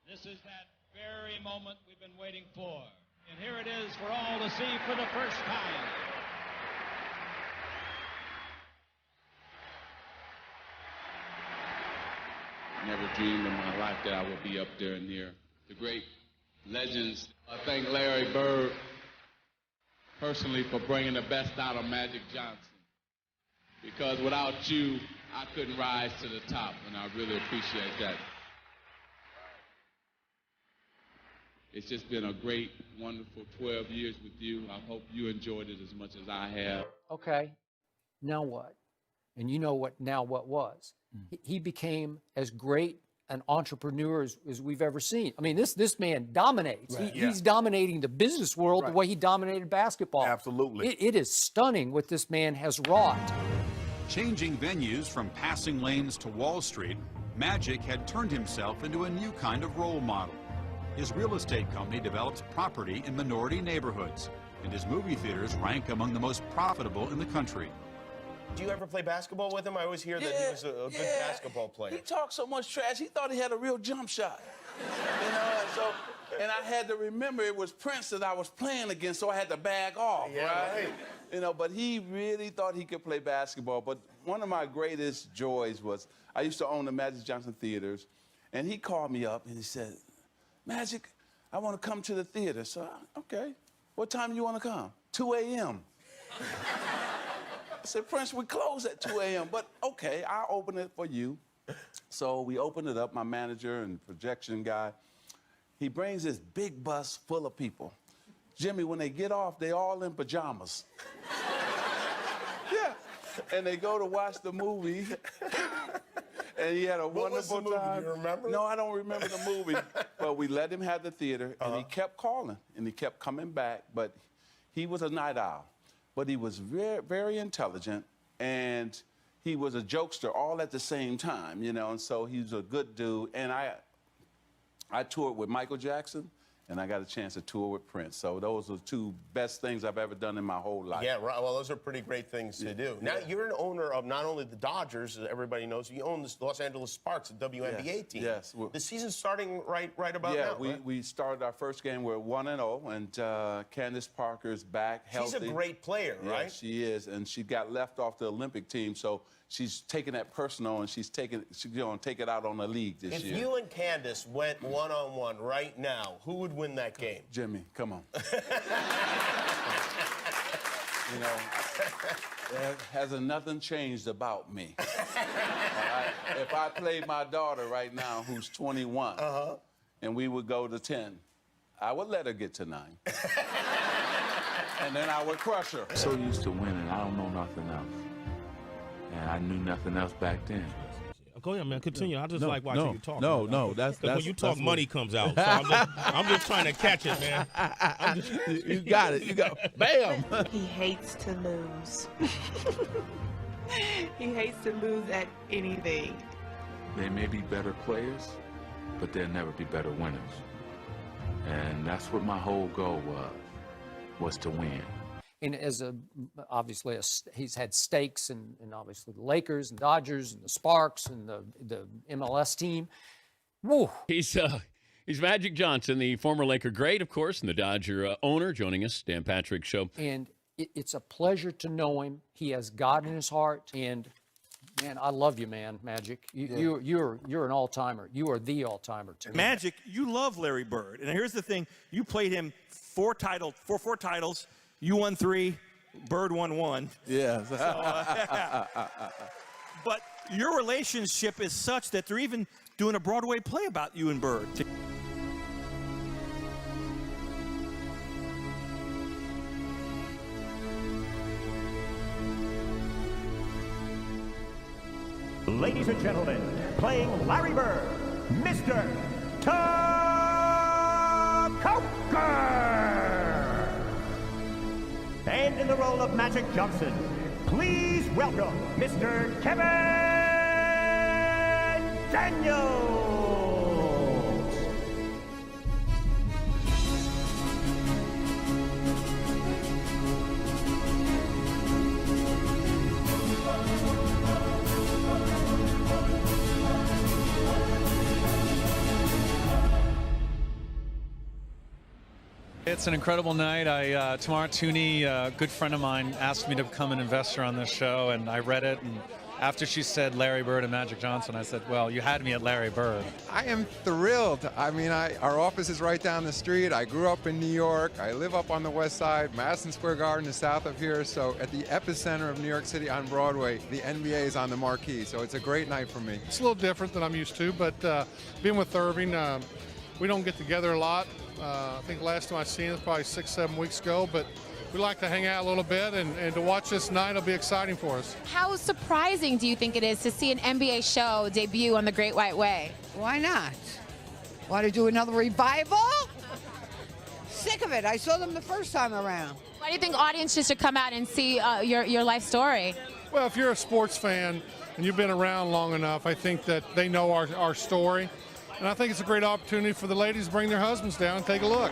This is that very moment we've been waiting for. And here it is for all to see for the first time. Never dreamed in my life that I would be up there near the great legends. I thank Larry Bird personally for bringing the best out of Magic Johnson. Because without you, I couldn't rise to the top, and I really appreciate that. It's just been a great, wonderful 12 years with you. I hope you enjoyed it as much as I have. Okay, now what? And you know what now what was. He became as great an entrepreneur as we've ever seen. I mean, this man dominates. Right. He's dominating the business world the way he dominated basketball. Absolutely. It is stunning what this man has wrought. Changing venues from passing lanes to Wall Street, Magic had turned himself into a new kind of role model. His real estate company develops property in minority neighborhoods, and his movie theaters rank among the most profitable in the country. Do you ever play basketball with him? I always hear that he was a good basketball player. He talked so much trash, he thought he had a real jump shot. You know, and I had to remember it was Prince that I was playing against, so I had to bag off, right? You know, but he really thought he could play basketball. But one of my greatest joys was, I used to own the Magic Johnson Theaters, and he called me up and he said, Magic, I want to come to the theater. So, okay, what time do you want to come? 2 a.m. I said, Prince, we close at 2 a.m., but okay, I'll open it for you. So we opened it up, my manager and projection guy. He brings this big bus full of people. Jimmy, when they get off, they all in pajamas. Yeah, and they go to watch the movie. And he had a wonderful time. Do you remember? No, I don't remember the movie. But we let him have the theater, and he kept calling, and he kept coming back. But he was a night owl. But he was very, very intelligent, and he was a jokester all at the same time, you know, and so he's a good dude. And I toured with Michael Jackson, and I got a chance to tour with Prince. So those are the two best things I've ever done in my whole life. Yeah, right. Well, those are pretty great things to do. Now, you're an owner of not only the Dodgers, as everybody knows, you own the Los Angeles Sparks, the WNBA team. Yes. The season's starting right about now, right? we started our first game. We're 1-0, and Candace Parker's back, healthy. She's a great player, right? Yeah, she is, and she got left off the Olympic team, so she's taking that personal, and she's going to take it out on the league this year. If you and Candace went one-on-one right now, who would win that game? Jimmy, come on. You know, there hasn't nothing changed about me. If I played my daughter right now, who's 21, and we would go to 10, I would let her get to 9. And then I would crush her. I'm so used to winning, I don't know nothing else. And I knew nothing else back then. Go ahead, man. Continue. I just like watching you talk. No, that's when you talk, money comes out. So I'm just trying to catch it, man. You got it. You got bam. He hates to lose. He hates to lose at anything. They may be better players, but they'll never be better winners. And that's what my whole goal was to win. And as obviously he's had stakes in obviously the Lakers and Dodgers and the Sparks and the MLS team. Woo. He's Magic Johnson, the former Laker great, of course, and the Dodger owner, joining us, Dan Patrick Show. And it's a pleasure to know him. He has God in his heart, and man, I love you, man, Magic. You're an all-timer. You are the all-timer to me. Magic, you love Larry Bird, and here's the thing: you played him four titles. You won 3, Bird won 1. Yes. But your relationship is such that they're even doing a Broadway play about you and Bird. Ladies and gentlemen, playing Larry Bird, Mr. Coker! And in the role of Magic Johnson, please welcome Mr. Kevin Daniels! It's an incredible night. Tamara Tooney, a good friend of mine, asked me to become an investor on this show, and I read it, and after she said Larry Bird and Magic Johnson, I said, well, you had me at Larry Bird. I am thrilled. I mean, our office is right down the street. I grew up in New York. I live up on the west side. Madison Square Garden is south of here, so at the epicenter of New York City on Broadway, the NBA is on the marquee, so it's a great night for me. It's a little different than I'm used to, but being with Earvin, we don't get together a lot. I think last time I seen it was probably 6-7 weeks ago, but we like to hang out a little bit, and to watch this night will be exciting for us. How surprising do you think it is to see an NBA show debut on the Great White Way? Why not? Want to do another revival? Sick of it. I saw them the first time around. Why do you think audiences should come out and see your life story? Well, if you're a sports fan and you've been around long enough, I think that they know our story. And I think it's a great opportunity for the ladies to bring their husbands down and take a look.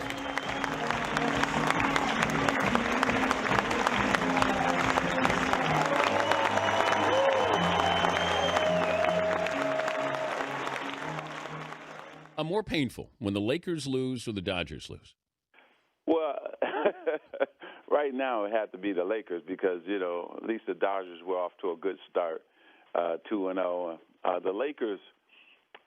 More painful, when the Lakers lose or the Dodgers lose? Well, right now it had to be the Lakers because, you know, at least the Dodgers were off to a good start, 2-0. The Lakers,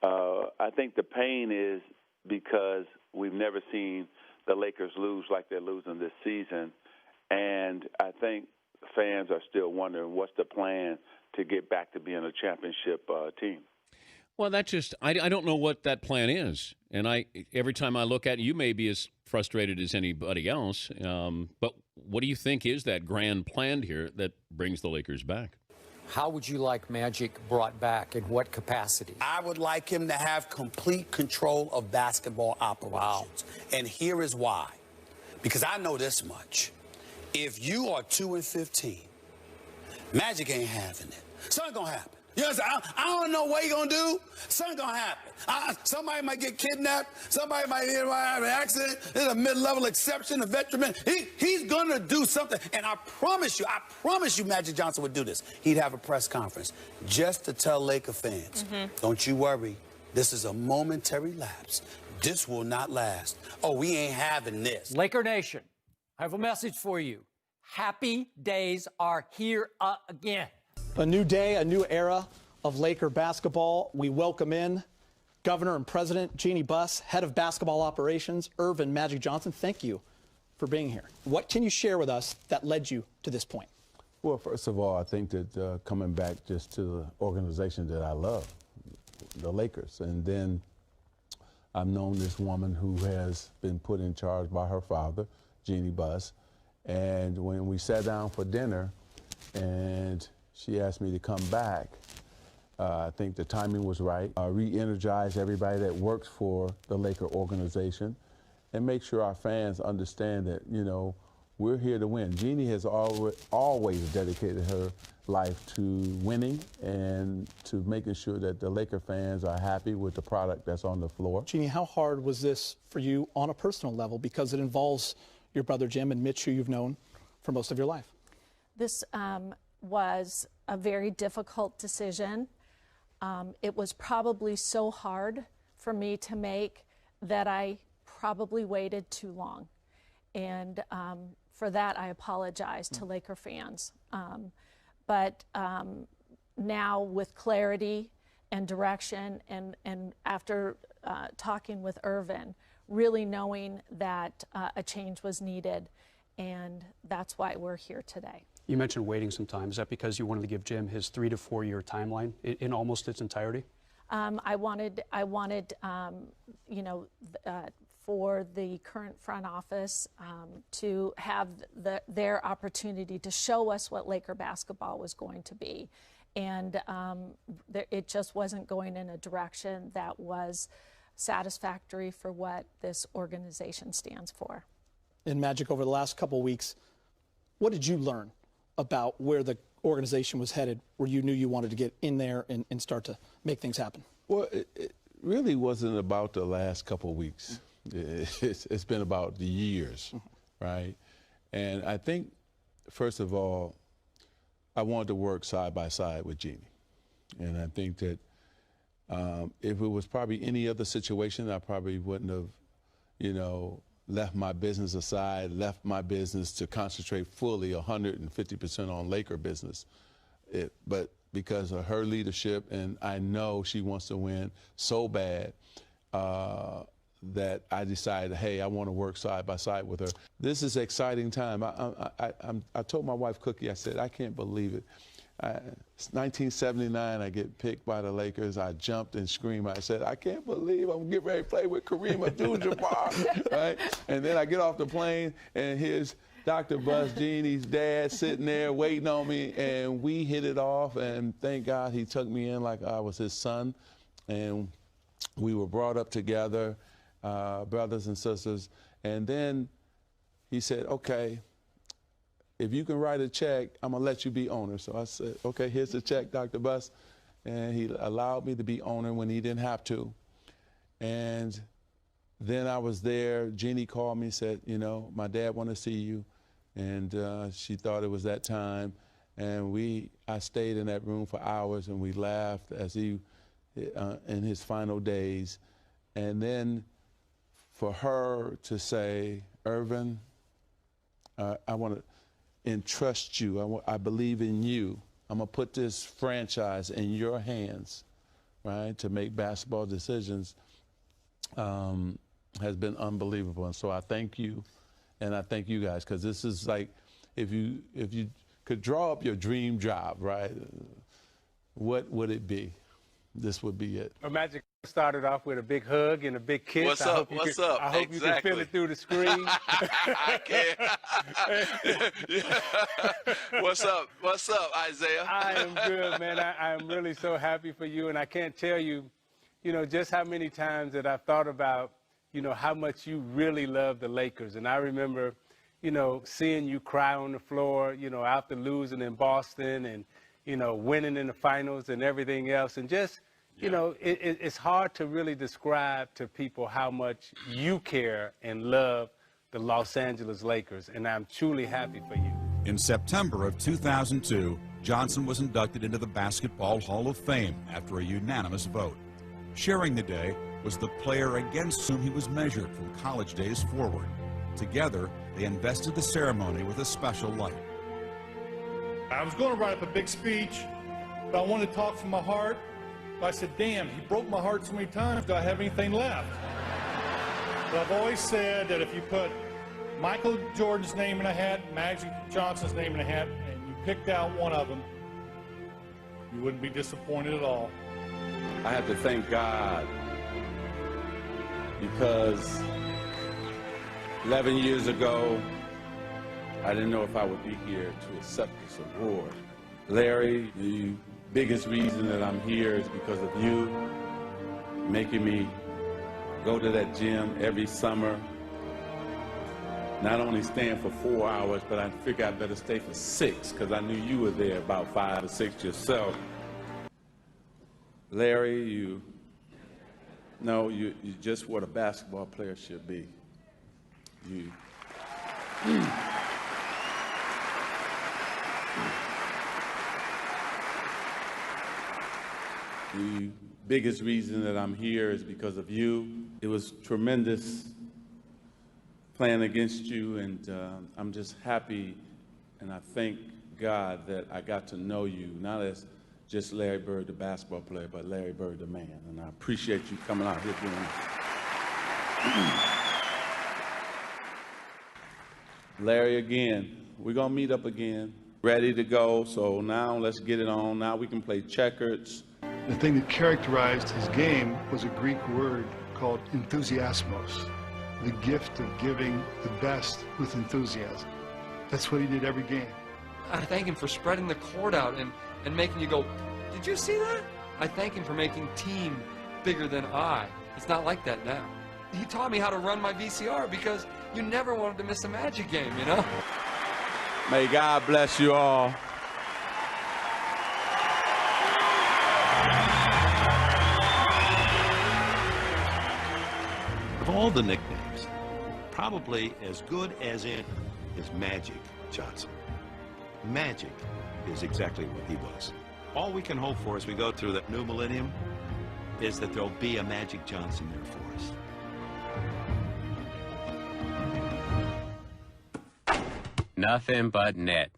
I think the pain is because we've never seen the Lakers lose like they're losing this season. And I think fans are still wondering what's the plan to get back to being a championship team. Well, that just, I don't know what that plan is. And every time I look at it, you may be as frustrated as anybody else. But what do you think is that grand plan here that brings the Lakers back? How would you like Magic brought back? In what capacity? I would like him to have complete control of basketball operations. Wow. And here is why. Because I know this much. If you are 2-15, Magic ain't having it. Something gonna happen. You understand? I don't know what he gonna do. Something gonna happen. Somebody might get kidnapped. Somebody might have an accident. There's a mid-level exception, a veteran. He's gonna do something. And I promise you, Magic Johnson would do this. He'd have a press conference just to tell Laker fans, don't you worry. This is a momentary lapse. This will not last. Oh, we ain't having this. Laker Nation, I have a message for you. Happy days are here again. A new day, a new era of Laker basketball. We welcome in Governor and President Jeannie Buss, Head of Basketball Operations, Earvin Magic Johnson. Thank you for being here. What can you share with us that led you to this point? Well, first of all, I think that coming back just to the organization that I love, the Lakers, and then I've known this woman who has been put in charge by her father, Jeannie Buss, and when we sat down for dinner and she asked me to come back, I think the timing was right. Re-energize everybody that works for the Laker organization and make sure our fans understand that, you know, we're here to win. Jeannie has always dedicated her life to winning and to making sure that the Laker fans are happy with the product that's on the floor. Jeannie, how hard was this for you on a personal level, because it involves your brother Jim and Mitch, who you've known for most of your life? This was a very difficult decision. It was probably so hard for me to make that I probably waited too long. And for that, I apologize to Laker fans. But now with clarity and direction, and after talking with Earvin, really knowing that a change was needed, and that's why we're here today. You mentioned waiting some time. Is that because you wanted to give Jim his 3 to 4 year timeline in almost its entirety? I wanted, you know, for the current front office to have their opportunity to show us what Laker basketball was going to be. And it just wasn't going in a direction that was satisfactory for what this organization stands for. In Magic, over the last couple of weeks, what did you learn about where the organization was headed, where you knew you wanted to get in there and start to make things happen? Well, it really wasn't about the last couple of weeks. It's been about the years, right? And I think, first of all, I wanted to work side by side with Jeannie. And I think that if it was probably any other situation, I probably wouldn't have, you know, left my business aside, left my business to concentrate fully 150% on Laker business. But because of her leadership, and I know she wants to win so bad, that I decided, hey, I want to work side by side with her. This is an exciting time. I told my wife, Cookie, I said, I can't believe it. It's 1979, I get picked by the Lakers. I jumped and screamed. I said, I can't believe I'm getting ready to play with Kareem Abdul-Jabbar, right? And then I get off the plane, and here's Dr. Buss, Jeannie's dad, sitting there waiting on me, and we hit it off, and thank God he took me in like I was his son, and we were brought up together, brothers and sisters, and then he said, okay, if you can write a check, I'm going to let you be owner. So I said, okay, here's the check, Dr. Buss. And he allowed me to be owner when he didn't have to. And then I was there. Jeannie called me and said, you know, my dad want to see you. And she thought it was that time. And I stayed in that room for hours, and we laughed as he, in his final days. And then for her to say, Earvin, I want to entrust you. I believe in you. I'm going to put this franchise in your hands, right, to make basketball decisions, has been unbelievable. And so I thank you, and I thank you guys, because this is like, if you could draw up your dream job, right, what would it be? This would be it. Magic started off with a big hug and a big kiss. What's up? What's up? I hope you can feel it through the screen. I can. What's up? What's up, Isaiah? I am good, man. I am really so happy for you, and I can't tell you, you know, just how many times that I've thought about, you know, how much you really love the Lakers. And I remember, you know, seeing you cry on the floor, you know, after losing in Boston and, you know, winning in the finals and everything else. And just, you know, it's hard to really describe to people how much you care and love the Los Angeles Lakers. And I'm truly happy for you. In September of 2002, Johnson was inducted into the Basketball Hall of Fame after a unanimous vote. Sharing the day was the player against whom he was measured from college days forward. Together, they invested the ceremony with a special light. I was going to write up a big speech, but I wanted to talk from my heart. But I said, damn, he broke my heart so many times, do I have anything left? But I've always said that if you put Michael Jordan's name in a hat, Magic Johnson's name in a hat, and you picked out one of them, you wouldn't be disappointed at all. I have to thank God because 11 years ago, I didn't know if I would be here to accept this award. Larry, the biggest reason that I'm here is because of you making me go to that gym every summer. Not only staying for 4 hours, but I figured I better stay for 6 because I knew you were there about 5 or 6 yourself. Larry, you just what a basketball player should be. The biggest reason that I'm here is because of you. It was tremendous playing against you, and I'm just happy, and I thank God that I got to know you, not as just Larry Bird, the basketball player, but Larry Bird, the man, and I appreciate you coming out here doing this. Larry, again, we're going to meet up again, ready to go, so now let's get it on. Now we can play checkers. The thing that characterized his game was a Greek word called enthusiasmos, the gift of giving the best with enthusiasm. That's what he did every game. I thank him for spreading the court out and making you go, did you see that? I thank him for making team bigger than I. It's not like that now. He taught me how to run my VCR because you never wanted to miss a Magic game, you know? May God bless you all. Of all the nicknames, probably as good as in is Magic Johnson. Magic is exactly what he was. All we can hope for as we go through the new millennium is that there'll be a Magic Johnson there for us. Nothing but net.